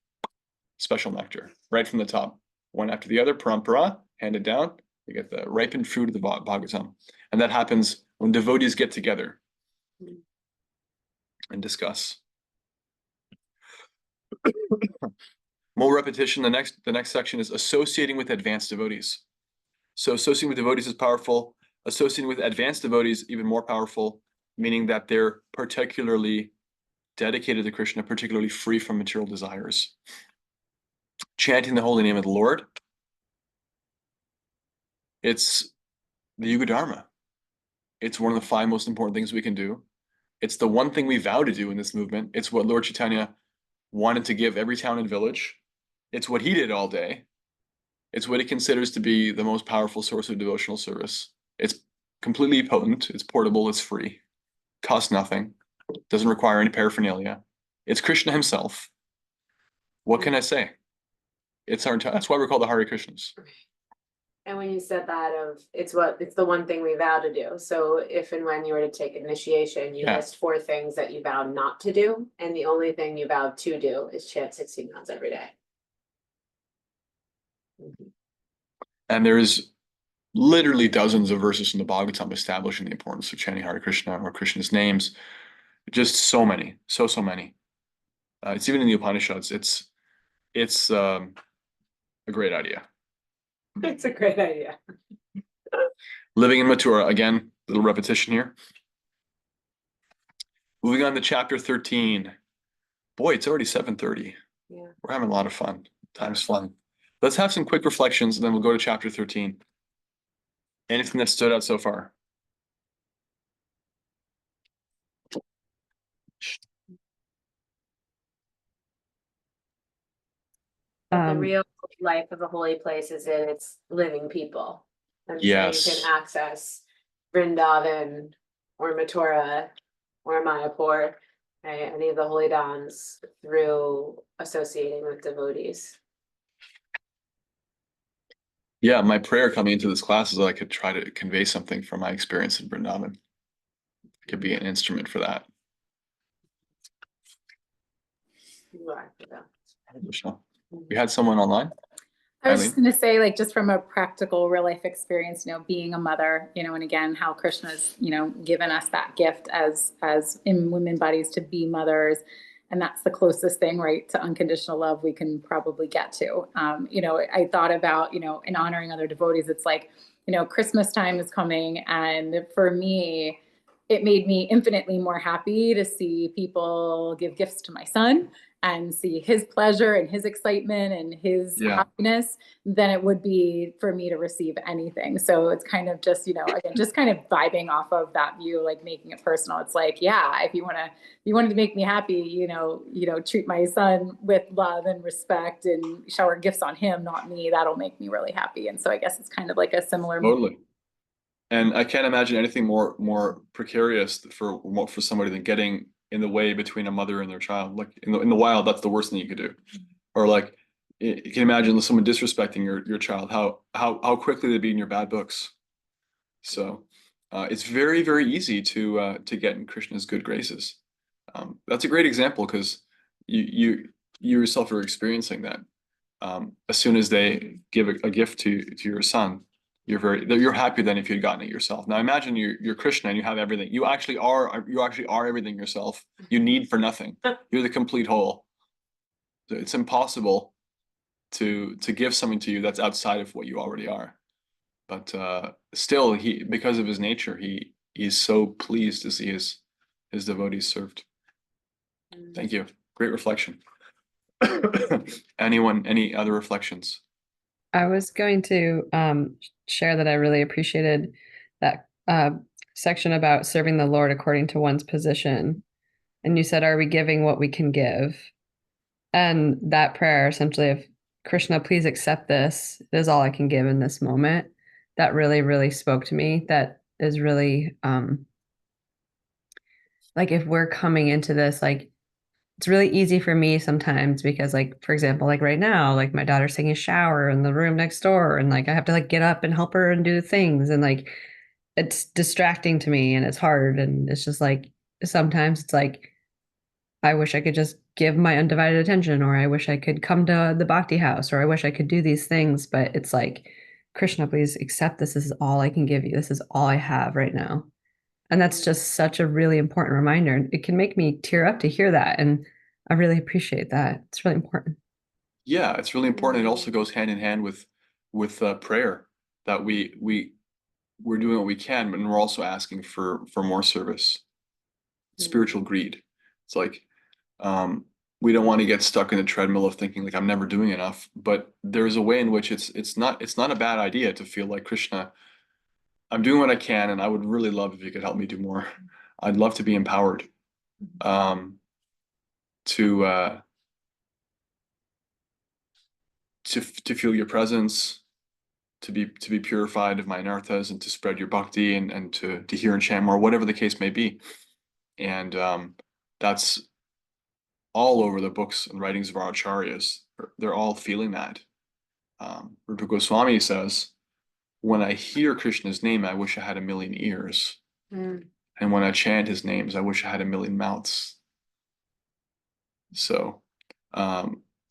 special nectar right from the top. One after the other, parampara, handed down. You get the ripened fruit of the Bhagavatam. And that happens when devotees get together and discuss. More repetition. The next section is associating with advanced devotees. So associating with devotees is powerful. Associating with advanced devotees, even more powerful, meaning that they're particularly dedicated to Krishna, particularly free from material desires. Chanting the holy name of the Lord. It's the Yuga Dharma. It's one of the 5 most important things we can do. It's the one thing we vow to do in this movement. It's what Lord Chaitanya wanted to give every town and village. It's what he did all day. It's what he considers to be the most powerful source of devotional service. It's completely potent. It's portable. It's free. Costs nothing. Doesn't require any paraphernalia. It's Krishna himself. What can I say? That's why we're called the Hare Krishnas. And when you said that it's the one thing we vow to do. So if and when you were to take initiation, you list 4 things that you vow not to do, and the only thing you vow to do is chant 16 rounds every day. And there's literally dozens of verses in the Bhagavatam establishing the importance of chanting Hare Krishna or Krishna's names. Just so many, so many. It's even in the Upanishads. It's a great idea. It's a great idea. Living in Mathura, again, little repetition here. Moving on to chapter 13. Boy, it's already 7:30. Yeah. We're having a lot of fun. Time's flying. Let's have some quick reflections, and then we'll go to chapter 13. Anything that stood out so far? The real life of a holy place is in its living people. And so you Yes. can access Vrindavan or Mathura or Mayapur, right? Any of the holy dhams through associating with devotees. Yeah, my prayer coming into this class is that I could try to convey something from my experience in Vrindavan. I could be an instrument for that. You are for them. Krishna. We had someone online. I was just Eileen? going to say, like, just from a practical real life experience, being a mother, and again, how Krishna's, given us that gift as in women bodies to be mothers. And that's the closest thing, right, to unconditional love we can probably get to. I thought about, in honoring other devotees, it's like, Christmas time is coming. And for me, it made me infinitely more happy to see people give gifts to my son and see his pleasure and his excitement and his happiness than it would be for me to receive anything. So it's kind of just, again, just kind of vibing off of that view, like making it personal. It's like, yeah, if you wanted to make me happy, treat my son with love and respect and shower gifts on him, not me, that'll make me really happy. And so I guess it's kind of like a similar. Totally. And I can't imagine anything more precarious for somebody than getting in the way between a mother and their child. Like in the wild, that's the worst thing you could do. Or like, you can imagine someone disrespecting your child, how quickly they'd be in your bad books. So it's very, very easy to get in Krishna's good graces. That's a great example because you yourself are experiencing that. As soon as they give a gift to your son, you're happy than if you'd gotten it yourself. Now imagine you're Krishna and you have everything. You actually are everything yourself. You need for nothing. You're the complete whole. So it's impossible to give something to you that's outside of what you already are. But still, because of his nature, he's so pleased to see his devotees served. Thank you. Great reflection. Any other reflections? I was going to share that I really appreciated that section about serving the Lord according to one's position. And you said, are we giving what we can give? And that prayer essentially of Krishna, please accept this. It is all I can give in this moment. That really, really spoke to me. That is really like if we're coming into this, like it's really easy for me sometimes because like, for example, like right now, like my daughter's taking a shower in the room next door and like I have to like get up and help her and do things and like it's distracting to me and it's hard and it's just like sometimes it's like I wish I could just give my undivided attention or I wish I could come to the bhakti house or I wish I could do these things, but it's like Krishna, please accept this. This is all I can give you. This is all I have right now. And that's just such a really important reminder. It can make me tear up to hear that. And I really appreciate that. It's really important. Yeah, it's really important. It also goes hand in hand with prayer that we're doing what we can, but we're also asking for more service. Spiritual greed. It's like we don't want to get stuck in the treadmill of thinking like I'm never doing enough. But there's a way in which it's not a bad idea to feel like Krishna, I'm doing what I can, and I would really love if you could help me do more. I'd love to be empowered to to feel your presence, to be purified of my anarthas, and to spread your bhakti, and to hear and chant more, whatever the case may be. And that's all over the books and writings of our acharyas. They're all feeling that. Rupa Goswami says, when I hear Krishna's name, I wish I had a million ears. And when I chant his names, I wish I had a million mouths. So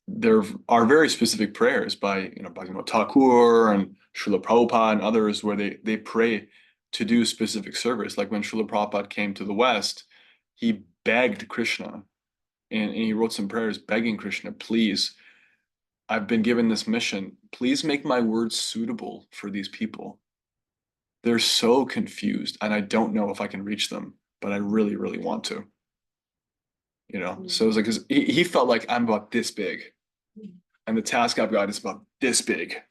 there are very specific prayers by Bhaktivinoda Thakur and Srila Prabhupada and others where they pray to do specific service. Like when Srila Prabhupada came to the West, he begged Krishna and he wrote some prayers begging Krishna, please, I've been given this mission. Please make my words suitable for these people. They're so confused and I don't know if I can reach them, but I really, really want to. So it was like he felt like I'm about this big and the task I've got is about this big,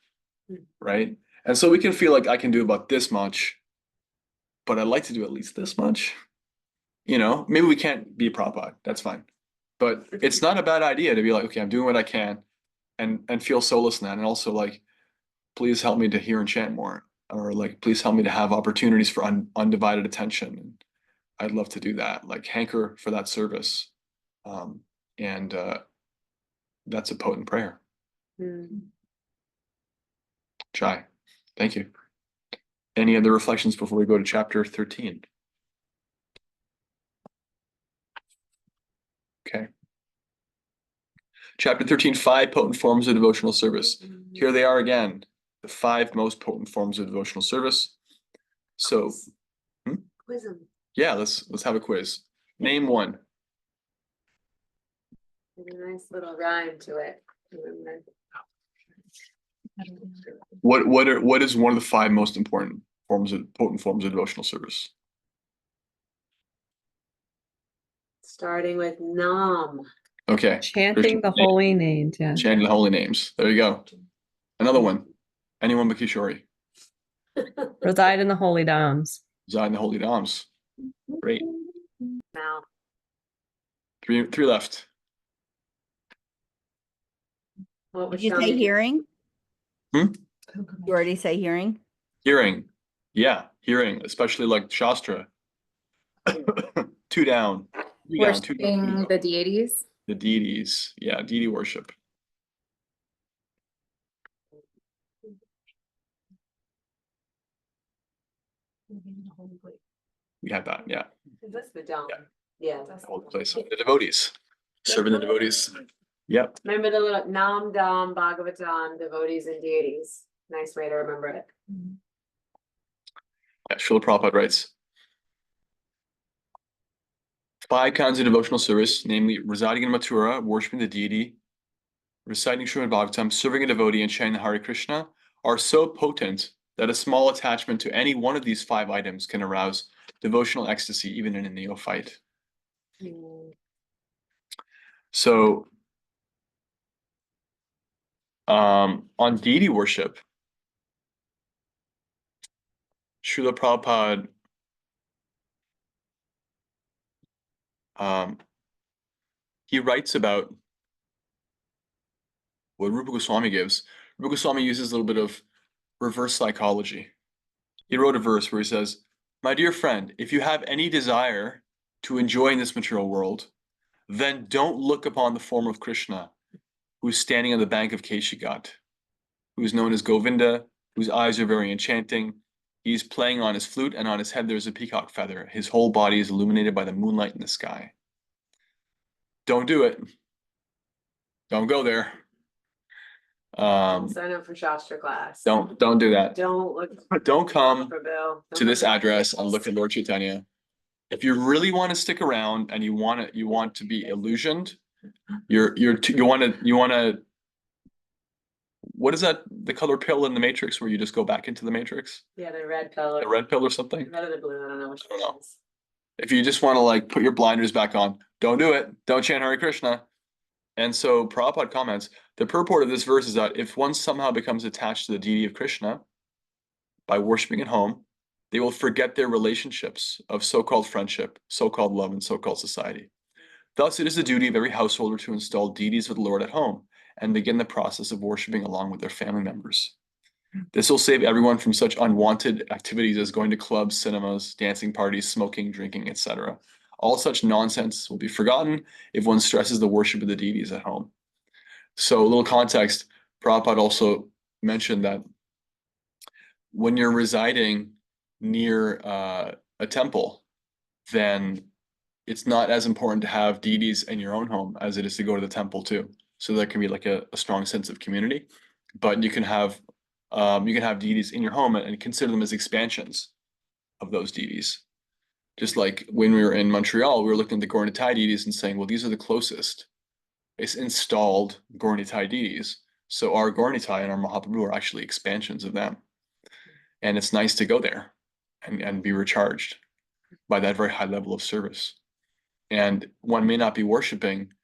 right? And so we can feel like I can do about this much, but I'd like to do at least this much. Maybe we can't be Prabhupada, that's fine. But it's not a bad idea to be like, okay, I'm doing what I can and feel solace in that. And also like, please help me to hear and chant more, or like, please help me to have opportunities for undivided attention. And I'd love to do that, like hanker for that service. And that's a potent prayer. Chai, thank you. Any other reflections before we go to chapter 13? Okay. Chapter 13, 5 potent forms of devotional service. Here they are again, the 5 most potent forms of devotional service. So, Quiz them. Yeah, let's have a quiz. Name one. There's a nice little rhyme to it. What is one of the 5 most important potent forms of devotional service? Starting with Nam. Okay. Chanting the holy names. Yeah. Chanting the holy names. There you go. Another one. Anyone but Kishori. Reside in the holy dhams. Reside in the holy dhams. Great. Now. 3 left. What Did you say hearing? You already say hearing? Hearing. Yeah, hearing, especially like Shastra. 2 down. 3 down, 2 down, 2 Worshipping down. the deities. The deities. Yeah, deity worship. We had that, yeah. That's the Dom. Yeah. Yeah. The holy place. The devotees. Serving the devotees. Yep. Remember the little Nam Dam Bhagavatam, devotees and deities. Nice way to remember it. Srila Prabhupada writes, 5 kinds of devotional service, namely residing in Mathura, worshiping the deity, reciting Srimad Bhagavatam, serving a devotee, and chanting the Hare Krishna, are so potent that a small attachment to any one of these 5 items can arouse devotional ecstasy, even in a neophyte. So, on deity worship, Srila Prabhupada he writes about what Rupa Goswami gives. Rupa Goswami uses a little bit of reverse psychology. He wrote a verse where he says, "My dear friend, if you have any desire to enjoy in this material world, then don't look upon the form of Krishna, who's standing on the bank of Keshigat, who's known as Govinda, whose eyes are very enchanting. He's playing on his flute, and on his head there's a peacock feather. His whole body is illuminated by the moonlight in the sky. Don't do it. Don't go there. Sign up for Shastra class. Don't do that. Don't look Don't come for Bill. to this address and look at Lord Chaitanya. If you really want to stick around and you want to be illusioned, you want to what is that, the color pill in the Matrix where you just go back into the Matrix? Yeah, the red color. The red pill or something? Red or the blue, I don't know which I don't one know. it is. If you just want to like put your blinders back on, don't do it. Don't chant Hare Krishna. And so Prabhupada comments, the purport of this verse is that if one somehow becomes attached to the deity of Krishna by worshiping at home, they will forget their relationships of so-called friendship, so-called love, and so-called society. Thus, it is the duty of every householder to install deities of the Lord at home and begin the process of worshiping along with their family members. This will save everyone from such unwanted activities as going to clubs, cinemas, dancing parties, smoking, drinking, etc. All such nonsense will be forgotten if one stresses the worship of the deities at home. So a little context, Prabhupada also mentioned that when you're residing near a temple, then it's not as important to have deities in your own home as it is to go to the temple too. So there can be like a strong sense of community, but you can have deities in your home and consider them as expansions of those deities. Just like when we were in Montreal, we were looking at the Gaur-Nitai deities and saying, well, these are the closest. It's installed Gaur-Nitai deities. So our Gaur-Nitai and our Mahaprabhu are actually expansions of them. And it's nice to go there and be recharged by that very high level of service. And one may not be worshiping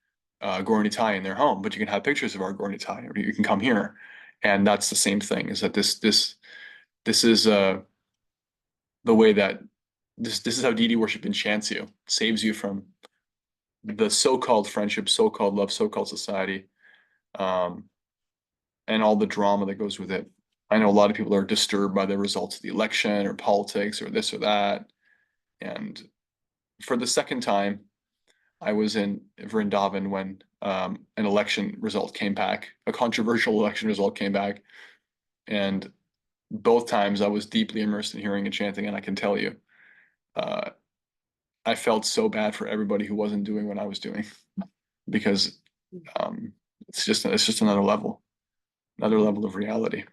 Gaur-Nitai in their home, but you can have pictures of our Gaur-Nitai, or you can come here. And that's the same thing, is that this is the way that this is how deity worship enchants you, saves you from the so-called friendship, so-called love, so-called society, and all the drama that goes with it. I know a lot of people are disturbed by the results of the election or politics or this or that. And for the second time, I was in Vrindavan when an election result came back, a controversial election result came back. And both times I was deeply immersed in hearing and chanting. And I can tell you, I felt so bad for everybody who wasn't doing what I was doing, because it's just another level of reality.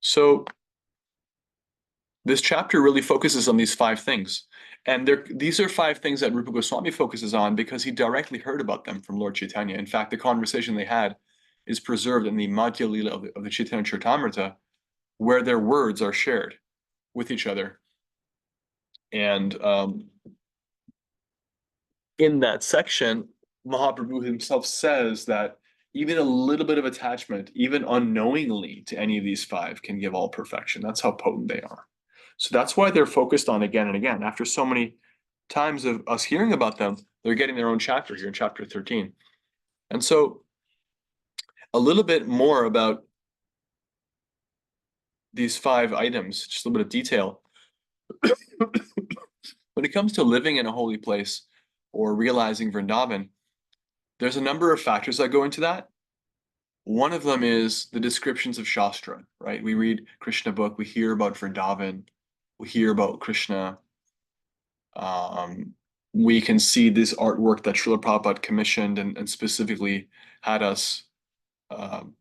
So this chapter really focuses on these 5 things. And these are 5 things that Rupa Goswami focuses on because he directly heard about them from Lord Chaitanya. In fact, the conversation they had is preserved in the Madhya Lila of the Chaitanya Charitamrita, where their words are shared with each other. And in that section, Mahaprabhu himself says that even a little bit of attachment, even unknowingly, to any of these 5 can give all perfection. That's how potent they are. So that's why they're focused on again and again. After so many times of us hearing about them, they're getting their own chapter here in chapter 13. And so a little bit more about these 5 items, just a little bit of detail. When it comes to living in a holy place or realizing Vrindavan, there's a number of factors that go into that. One of them is the descriptions of Shastra, right? We read Krishna book, we hear about Vrindavan, we hear about Krishna. we can see this artwork that Srila Prabhupada commissioned and specifically had us um,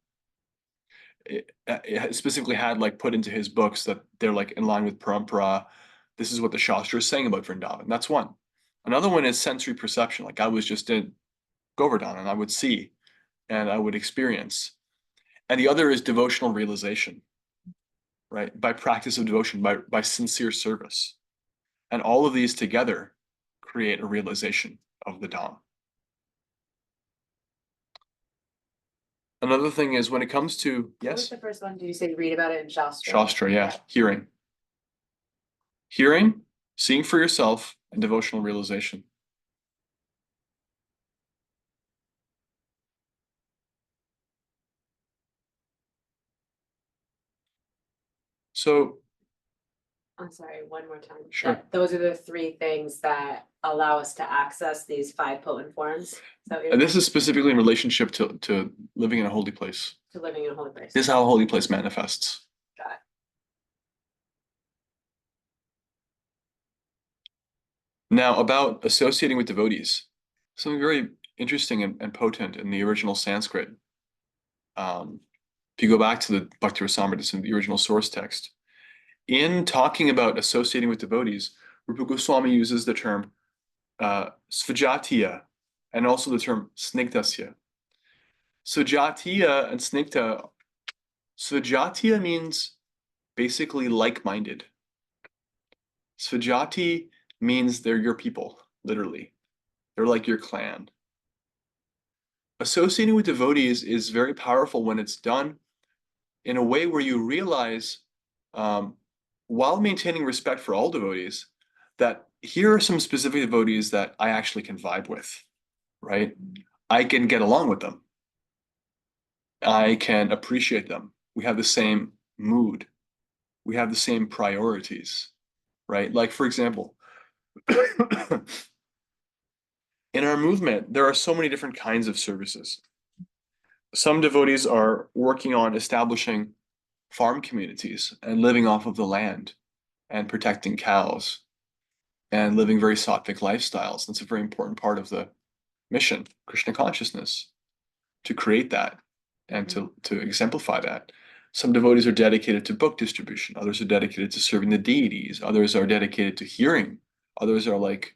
it specifically had like put into his books that they're like in line with parampara. This is what the Shastra is saying about Vrindavan. That's one. Another one is sensory perception. Like I was just in Govardhan and I would see and I would experience. And the other is devotional realization, right? By practice of devotion, by sincere service. And all of these together create a realization of the Dham. Another thing is when it comes to, What was yes, the first one? Did you say read about it in Shastra? Shastra, yeah, hearing. Hearing, seeing for yourself, and devotional realization. So, I'm sorry, one more time. Sure. Those are the three things that allow us to access these five potent forms. So and this is specifically in relationship to living in a holy place. to living in a holy place. This is how a holy place manifests. Got it. Now, about associating with devotees, something very interesting and potent in the original Sanskrit. If you go back to the Bhakti Rasamrita, in the original source text, in talking about associating with devotees, Rupa Goswami uses the term svajatiya and also the term snigdasya. Svajatiya and snigdha, svajatiya means basically like-minded. Svajati means they're your people, literally. They're like your clan. Associating with devotees is very powerful when it's done in a way where you realize, while maintaining respect for all devotees, that here are some specific devotees that I actually can vibe with, right? I can get along with them. I can appreciate them. We have the same mood. We have the same priorities, right? Like, for example, in our movement, there are so many different kinds of services. Some devotees are working on establishing farm communities and living off of the land and protecting cows and living very sattvic lifestyles. That's a very important part of the mission, Krishna consciousness, to create that and to exemplify that. Some devotees are dedicated to book distribution. Others are dedicated to serving the deities. Others are dedicated to hearing. Others are like,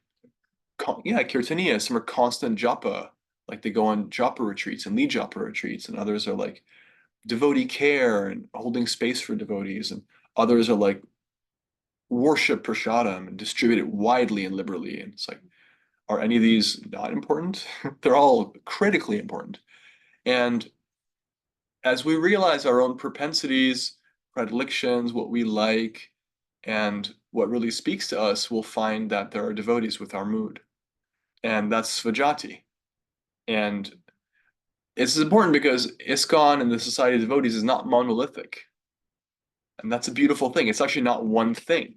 kirtaniya. Some are constant japa, like they go on japa retreats and lead japa retreats. And others are like devotee care and holding space for devotees. And others are like worship prasadam and distribute it widely and liberally. And it's like, are any of these not important? They're all critically important. And as we realize our own propensities, predilections, what we like, and what really speaks to us, we'll find that there are devotees with our mood. And that's Svajati. And it's important because ISKCON and the Society of Devotees is not monolithic. And that's a beautiful thing. It's actually not one thing.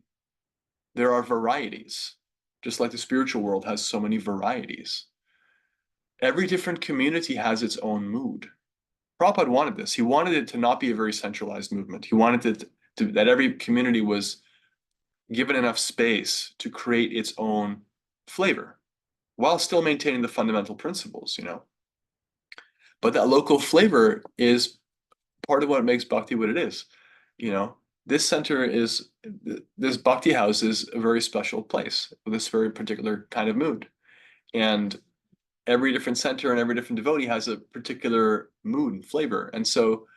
There are varieties, just like the spiritual world has so many varieties. Every different community has its own mood. Prabhupada wanted this. He wanted it to not be a very centralized movement. He wanted it that every community was given enough space to create its own flavor while still maintaining the fundamental principles, But that local flavor is part of what makes bhakti what it is. This this bhakti house is a very special place with this very particular kind of mood. And every different center and every different devotee has a particular mood and flavor. And so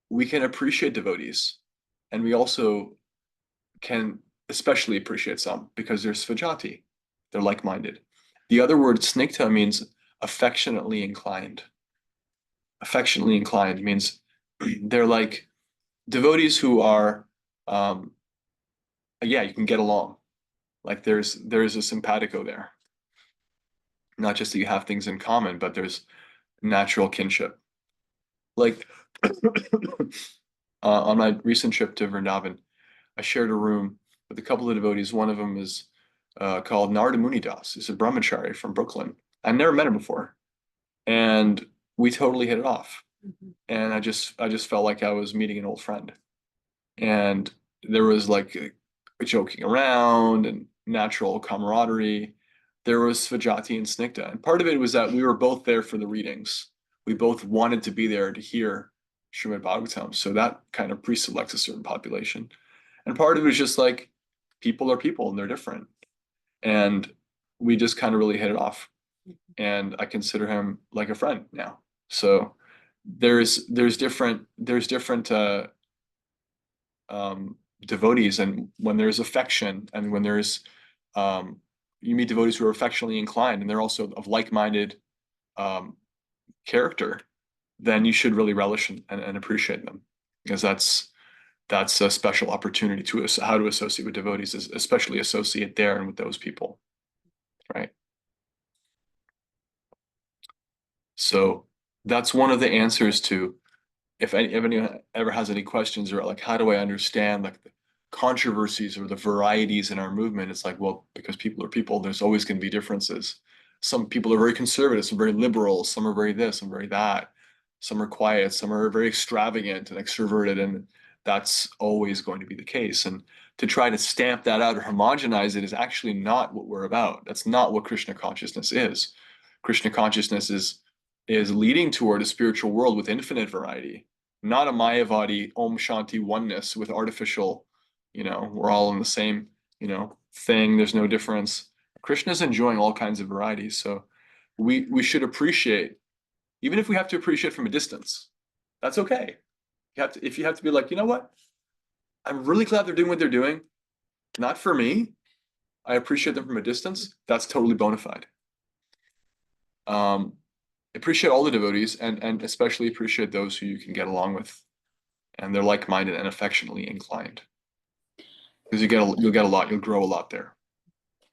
we can appreciate devotees, and we also can especially appreciate some because they're svajati, they're like-minded. The other word snigdha means affectionately inclined. Affectionately inclined means they're like devotees who are, you can get along. Like there's a simpatico there. Not just that you have things in common, but there's natural kinship. Like on my recent trip to Vrindavan, I shared a room with a couple of devotees. One of them is called Narada Munidas. He's a brahmachari from Brooklyn. I've never met him before, and we totally hit it off. And I just felt like I was meeting an old friend. And there was like joking around, and natural camaraderie. There was Svajati and Snikta. And part of it was that we were both there for the readings. We both wanted to be there to hear Srimad Bhagavatam. So that kind of pre-selects a certain population. And part of it was just like, people are people and they're different. And we just kind of really hit it off. And I consider him like a friend now. So there's different devotees, and when there's affection and when there's you meet devotees who are affectionately inclined and they're also of like-minded character, then you should really relish and appreciate them, because that's a special opportunity to us how to associate with devotees, is especially associate there and with those people, right? So that's one of the answers to, if anyone ever has any questions, or like, how do I understand like the controversies or the varieties in our movement? It's like, well, because people are people, there's always going to be differences. Some people are very conservative, some very liberal, some are very this, some very that. Some are quiet, some are very extravagant and extroverted, and that's always going to be the case. And to try to stamp that out or homogenize it is actually not what we're about. That's not what Krishna consciousness is. Krishna consciousness is leading toward a spiritual world with infinite variety, not a Mayavadi Om Shanti oneness with artificial, we're all in the same, thing. There's no difference. Krishna's enjoying all kinds of varieties. So we should appreciate, even if we have to appreciate from a distance, that's okay. If you have to be like, you know what? I'm really glad they're doing what they're doing. Not for me. I appreciate them from a distance. That's totally bona fide. Appreciate all the devotees, and especially appreciate those who you can get along with and they're like-minded and affectionately inclined, because you'll get a lot, you'll grow a lot there.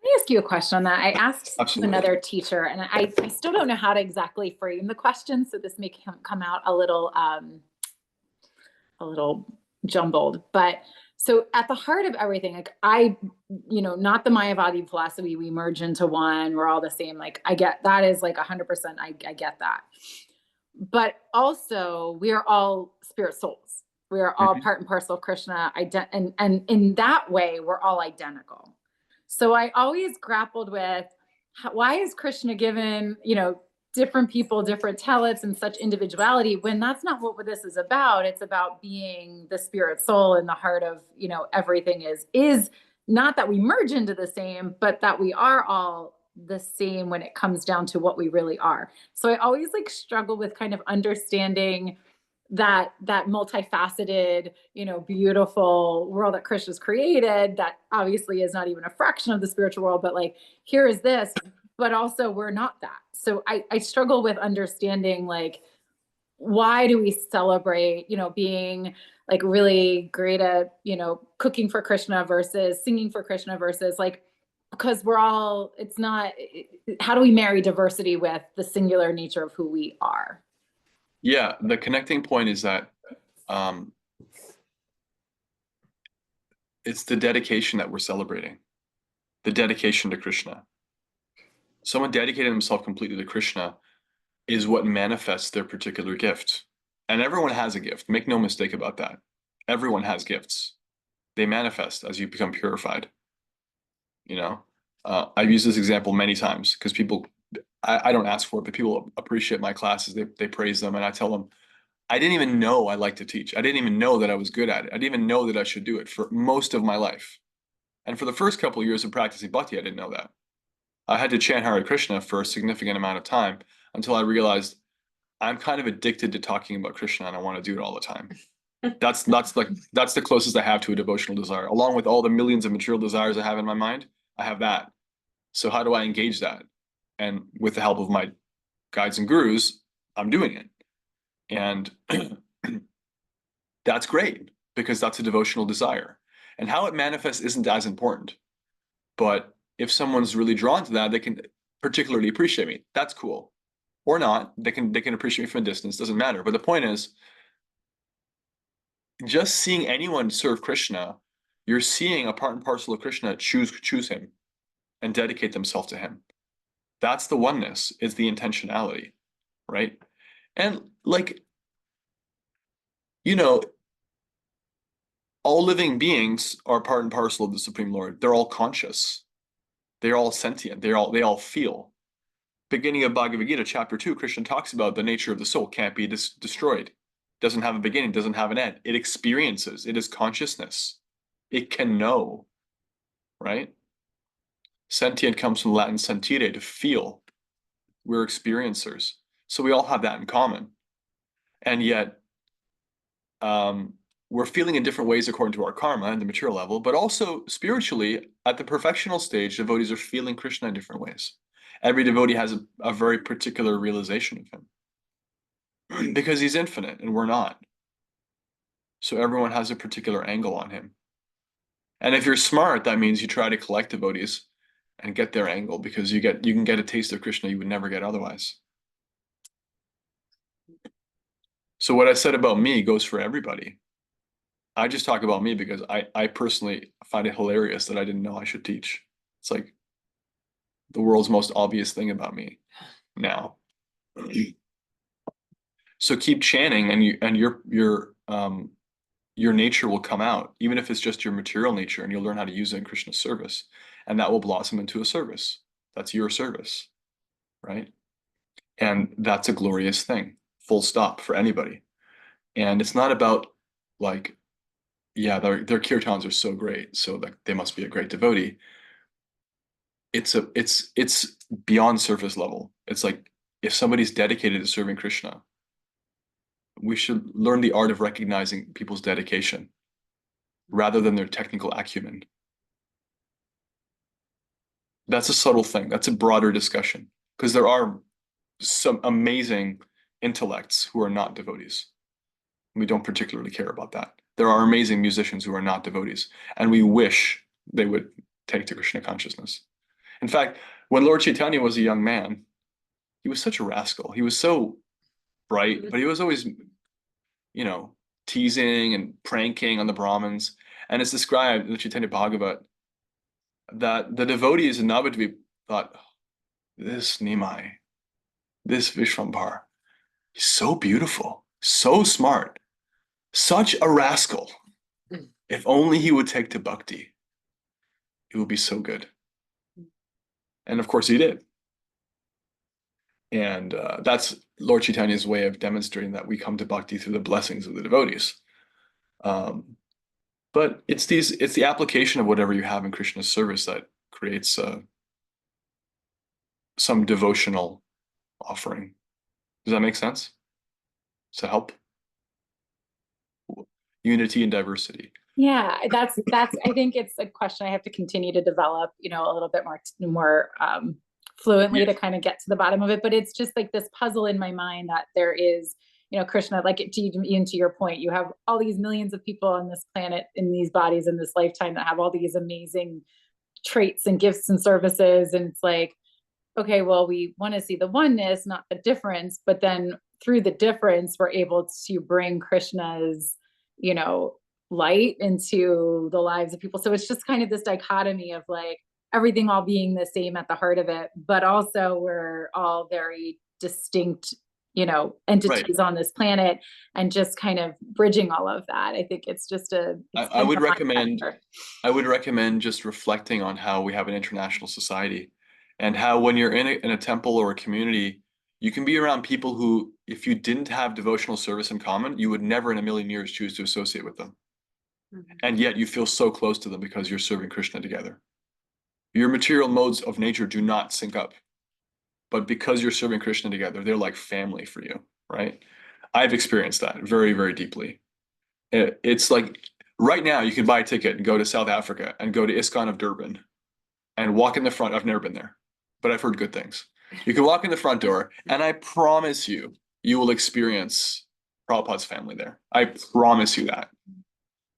Let me ask you a question on that. I asked Absolutely. another teacher, and I still don't know how to exactly frame the question, so this may come out a little jumbled. But so at the heart of everything, like not the Mayavadi philosophy, we merge into one, we're all the same. Like I get that is like 100%. I get that. But also we are all spirit souls. We are all part and parcel of Krishna, and in that way, we're all identical. So I always grappled with why is Krishna given, different people, different talents and such individuality, when that's not what this is about. It's about being the spirit soul in the heart of, everything is not that we merge into the same, but that we are all the same when it comes down to what we really are. So I always struggle with kind of understanding that multifaceted, beautiful world that Krishna's created, that obviously is not even a fraction of the spiritual world, but here is this, but also we're not that. So I struggle with understanding why do we celebrate, being really great at, cooking for Krishna versus singing for Krishna versus because we're all, it's not, how do we marry diversity with the singular nature of who we are? Yeah, the connecting point is that it's the dedication that we're celebrating, the dedication to Krishna. Someone dedicating himself completely to Krishna is what manifests their particular gift. And everyone has a gift. Make no mistake about that. Everyone has gifts. They manifest as you become purified. I've used this example many times because people, I don't ask for it, but people appreciate my classes. They praise them, and I tell them, I didn't even know I like to teach. I didn't even know that I was good at it. I didn't even know that I should do it for most of my life. And for the first couple of years of practicing bhakti, I didn't know that. I had to chant Hare Krishna for a significant amount of time until I realized I'm kind of addicted to talking about Krishna and I want to do it all the time. That's the closest I have to a devotional desire. Along with all the millions of material desires I have in my mind, I have that. So how do I engage that? And with the help of my guides and gurus, I'm doing it. And that's great because that's a devotional desire. And how it manifests isn't as important. But if someone's really drawn to that, they can particularly appreciate me. That's cool. Or not. They can appreciate me from a distance. Doesn't matter. But the point is, just seeing anyone serve Krishna, you're seeing a part and parcel of Krishna choose him and dedicate themselves to him. That's the oneness, is the intentionality, right? And all living beings are part and parcel of the Supreme Lord. They're all conscious. They're all sentient. They all feel. Beginning of Bhagavad Gita, chapter 2, Krishna talks about the nature of the soul can't be destroyed. Doesn't have a beginning, doesn't have an end. It experiences. It is consciousness. It can know, right? Sentient comes from Latin sentire, to feel. We're experiencers. So we all have that in common. And yet, we're feeling in different ways according to our karma and the material level, but also spiritually, at the perfectional stage, devotees are feeling Krishna in different ways. Every devotee has a very particular realization of him because he's infinite and we're not. So everyone has a particular angle on him. And if you're smart, that means you try to collect devotees and get their angle, because you can get a taste of Krishna you would never get otherwise. So what I said about me goes for everybody. I just talk about me because I personally find it hilarious that I didn't know I should teach. It's like the world's most obvious thing about me now. So keep chanting, and your nature will come out, even if it's just your material nature, and you'll learn how to use it in Krishna's service, and that will blossom into a service. That's your service, right? And that's a glorious thing, full stop, for anybody. And it's not about like, yeah, their kirtans are so great, so like they must be a great devotee. It's beyond surface level. It's like, if somebody's dedicated to serving Krishna, we should learn the art of recognizing people's dedication rather than their technical acumen. That's a subtle thing. That's a broader discussion, because there are some amazing intellects who are not devotees. We don't particularly care about that. There are amazing musicians who are not devotees, and we wish they would take to Krishna consciousness. In fact, when Lord Chaitanya was a young man, he was such a rascal. He was so bright, but he was always, teasing and pranking on the Brahmins. And it's described in the Chaitanya Bhagavat that the devotees in Navadvip thought, this Nimai, this Vishwambhar, he's so beautiful, so smart, such a rascal. If only he would take to bhakti, it would be so good. And of course he did. And that's Lord Chaitanya's way of demonstrating that we come to bhakti through the blessings of the devotees. But it's the application of whatever you have in Krishna's service that creates some devotional offering. Does that make sense? Does that help? Unity and diversity. Yeah, that's I think it's a question I have to continue to develop, a little bit more fluently to kind of get to the bottom of it. But it's just like this puzzle in my mind that there is, Krishna, like even to your point, you have all these millions of people on this planet in these bodies in this lifetime that have all these amazing traits and gifts and services. And it's like, okay, well, we want to see the oneness, not the difference. But then through the difference, we're able to bring Krishna's, light into the lives of people. So it's just kind of this dichotomy of like everything all being the same at the heart of it, but also we're all very distinct, entities on this planet, and just kind of bridging all of that. I think it's just I would recommend just reflecting on how we have an international society, and how when you're in a temple or a community, you can be around people who, if you didn't have devotional service in common, you would never in a million years choose to associate with them. And yet you feel so close to them because you're serving Krishna together. Your material modes of nature do not sync up, but because you're serving Krishna together, they're like family for you, right? I've experienced that very, very deeply. It's like right now you can buy a ticket and go to South Africa and go to ISKCON of Durban and walk in the front. I've never been there, but I've heard good things. You can walk in the front door, and I promise you, you will experience Prabhupada's family there. I promise you that.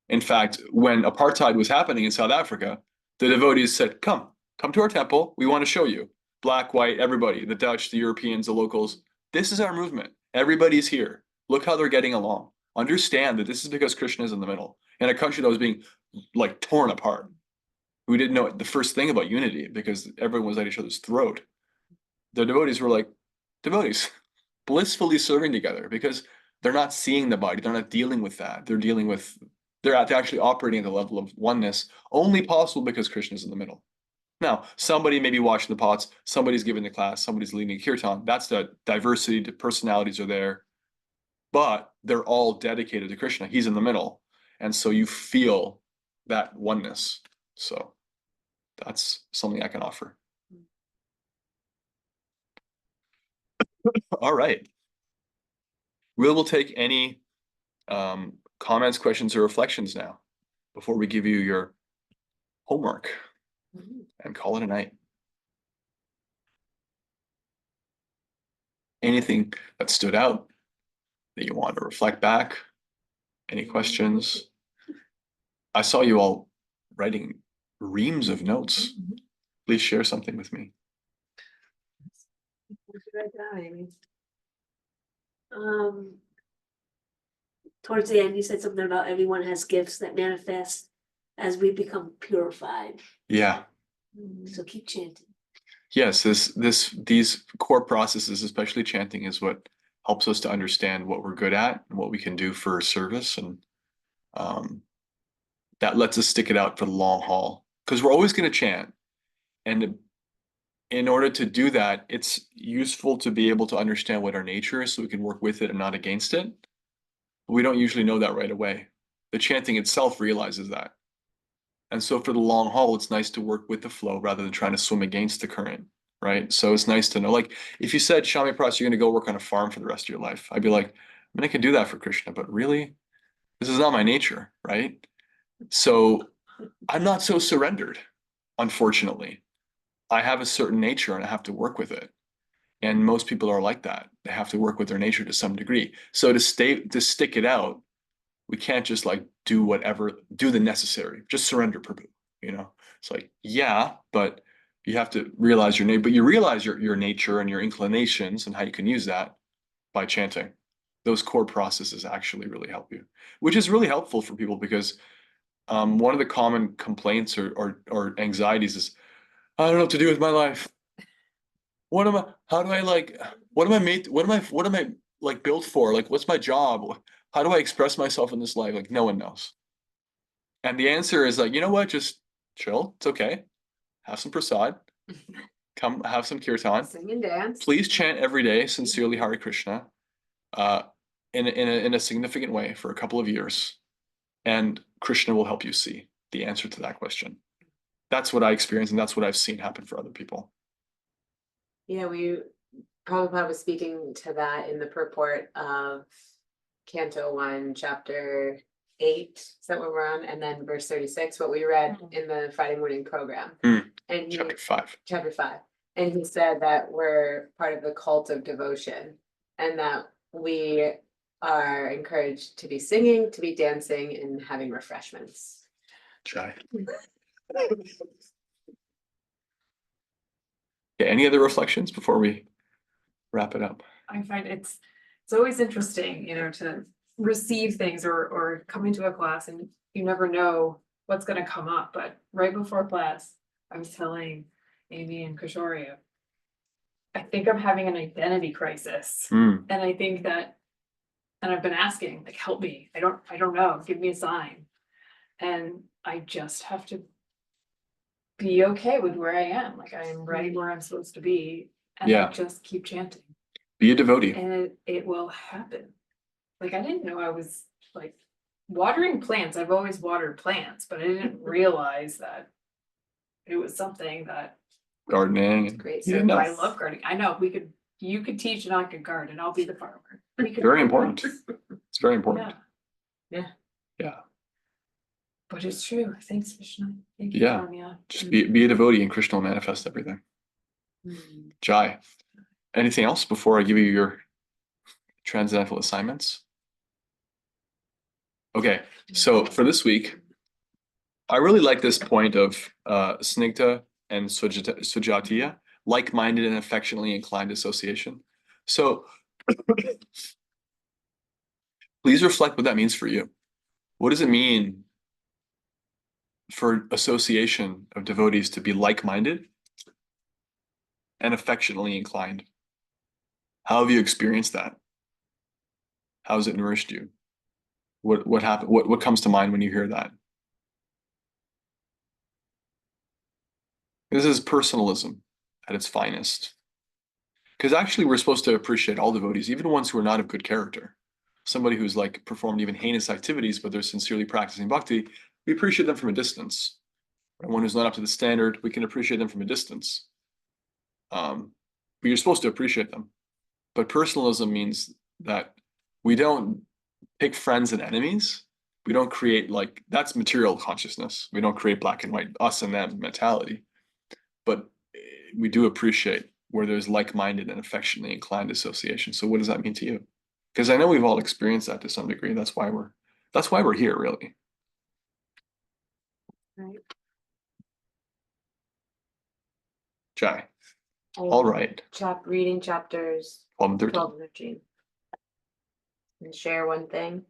In fact, when apartheid was happening in South Africa, the devotees said, come to our temple. We want to show you. Black, white, everybody, the Dutch, the Europeans, the locals. This is our movement. Everybody's here. Look how they're getting along. Understand that this is because Krishna is in the middle, in a country that was being like torn apart. We didn't know the first thing about unity because everyone was at each other's throat. The devotees were like devotees, blissfully serving together because they're not seeing the body. They're not dealing with that. They're actually operating at the level of oneness, only possible because Krishna is in the middle. Now, somebody may be washing the pots, somebody's giving the class, somebody's leading a kirtan. That's the diversity, the personalities are there, but they're all dedicated to Krishna. He's in the middle. And so you feel that oneness. So that's something I can offer. All right. We'll take any comments, questions, or reflections now before we give you your homework and call it a night. Anything that stood out that you want to reflect back? Any questions? I saw you all writing reams of notes. Please share something with me. Towards the end, you said something about everyone has gifts that manifest as we become purified. Yeah. So keep chanting. Yes, these core processes, especially chanting, is what helps us to understand what we're good at and what we can do for service, and that lets us stick it out for the long haul. Because we're always going to chant, and in order to do that, it's useful to be able to understand what our nature is, so we can work with it and not against it. But we don't usually know that right away. The chanting itself realizes that. And so for the long haul, it's nice to work with the flow rather than trying to swim against the current, right? So it's nice to know, like, if you said, Shami Pras, you're going to go work on a farm for the rest of your life, I'd be like, I mean, I can do that for Krishna, but really, this is not my nature, right? So I'm not so surrendered, unfortunately. I have a certain nature and I have to work with it. And most people are like that. They have to work with their nature to some degree. So to stick it out, we can't just like do whatever, do the necessary, just surrender Prabhu, you know? It's like, yeah, but you have to realize your nature, but you realize your nature and your inclinations and how you can use that by chanting. Those core processes actually really help you, which is really helpful for people because one of the common complaints or anxieties is, I don't know what to do with my life. What am I, how do I like, what am I made, what am I like built for? Like, what's my job? How do I express myself in this life? Like, no one knows. And the answer is like, you know what? Just chill. It's okay. Have some prasad. Come have some kirtan. Sing and dance. Please chant every day sincerely Hare Krishna, in a significant way for a couple of years, and Krishna will help you see the answer to that question. That's what I experienced, and that's what I've seen happen for other people. Yeah, Prabhupada was speaking to that in the purport of Canto 1, Chapter 8, is that what we're on? And then verse 36, what we read in the Friday morning program. And Chapter 5. Chapter 5. And he said that we're part of the cult of devotion and that we are encouraged to be singing, to be dancing, and having refreshments. Jai. Yeah, any other reflections before we wrap it up? I find it's always interesting, to receive things or come into a class and you never know what's going to come up. But right before class, I was telling Amy and Kishore, I think I'm having an identity crisis. And I think that, and I've been asking, like, help me. I don't know, give me a sign. And I just have to be okay with where I am. Like, I am right where I'm supposed to be. And I just keep chanting. Be a devotee. And it will happen. Like, I didn't know I was like watering plants. I've always watered plants, but I didn't realize that it was something that Gardening. It's great. You didn't know. I love gardening. I know you could teach and I could garden. I'll be the farmer. Very important. It's very important. Yeah. Yeah. But it's true. Thanks, Vishnu. Thank you, Yeah. Ramya. Just be a devotee and Krishna will manifest everything. Jai. Anything else before I give you your transcendental assignments? Okay, so for this week, I really like this point of Snigdha and Sujatiya, like-minded and affectionately inclined association. So please reflect what that means for you. What does it mean for association of devotees to be like-minded and affectionately inclined? How have you experienced that? How has it nourished you? What happened? What comes to mind when you hear that? This is personalism at its finest. Because actually, we're supposed to appreciate all devotees, even ones who are not of good character. Somebody who's like performed even heinous activities, but they're sincerely practicing bhakti, we appreciate them from a distance. And one who's not up to the standard, we can appreciate them from a distance. But you're supposed to appreciate them. But personalism means that we don't pick friends and enemies. We don't create like that's material consciousness. We don't create black and white, us and them mentality. But we do appreciate where there's like-minded and affectionately inclined association. So what does that mean to you? Because I know we've all experienced that to some degree. That's why we're here, really. Right. Jai. All right. Reading chapters 12 and 13. 12 and 13. And share one thing.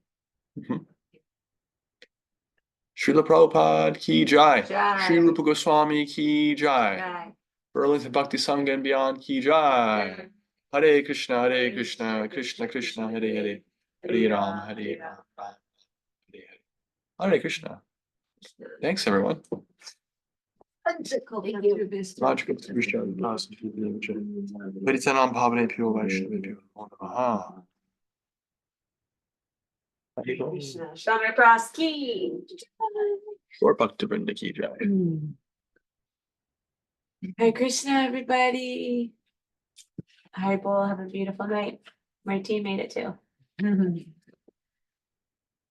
Srila Prabhupada ki jai. Jai. Sri Rupa Goswami ki jai. Jai. Burlington Bhakti Sangha and beyond ki jai. Hare Krishna, Krishna Krishna, Hare Hare. Hare Ram, Hare Ram, Ram Hare Hare. Hare Krishna. Thanks, everyone. Thank you. Logical to be shared, possible to be Paritanam Bhavane Pyo Vaishnava Pyo Namaha. Krishna. Shamar Cross Key. Or Bhakti Vrinda ki jai. Hare Krishna, everybody. Haribol, have a beautiful night. My team made it too.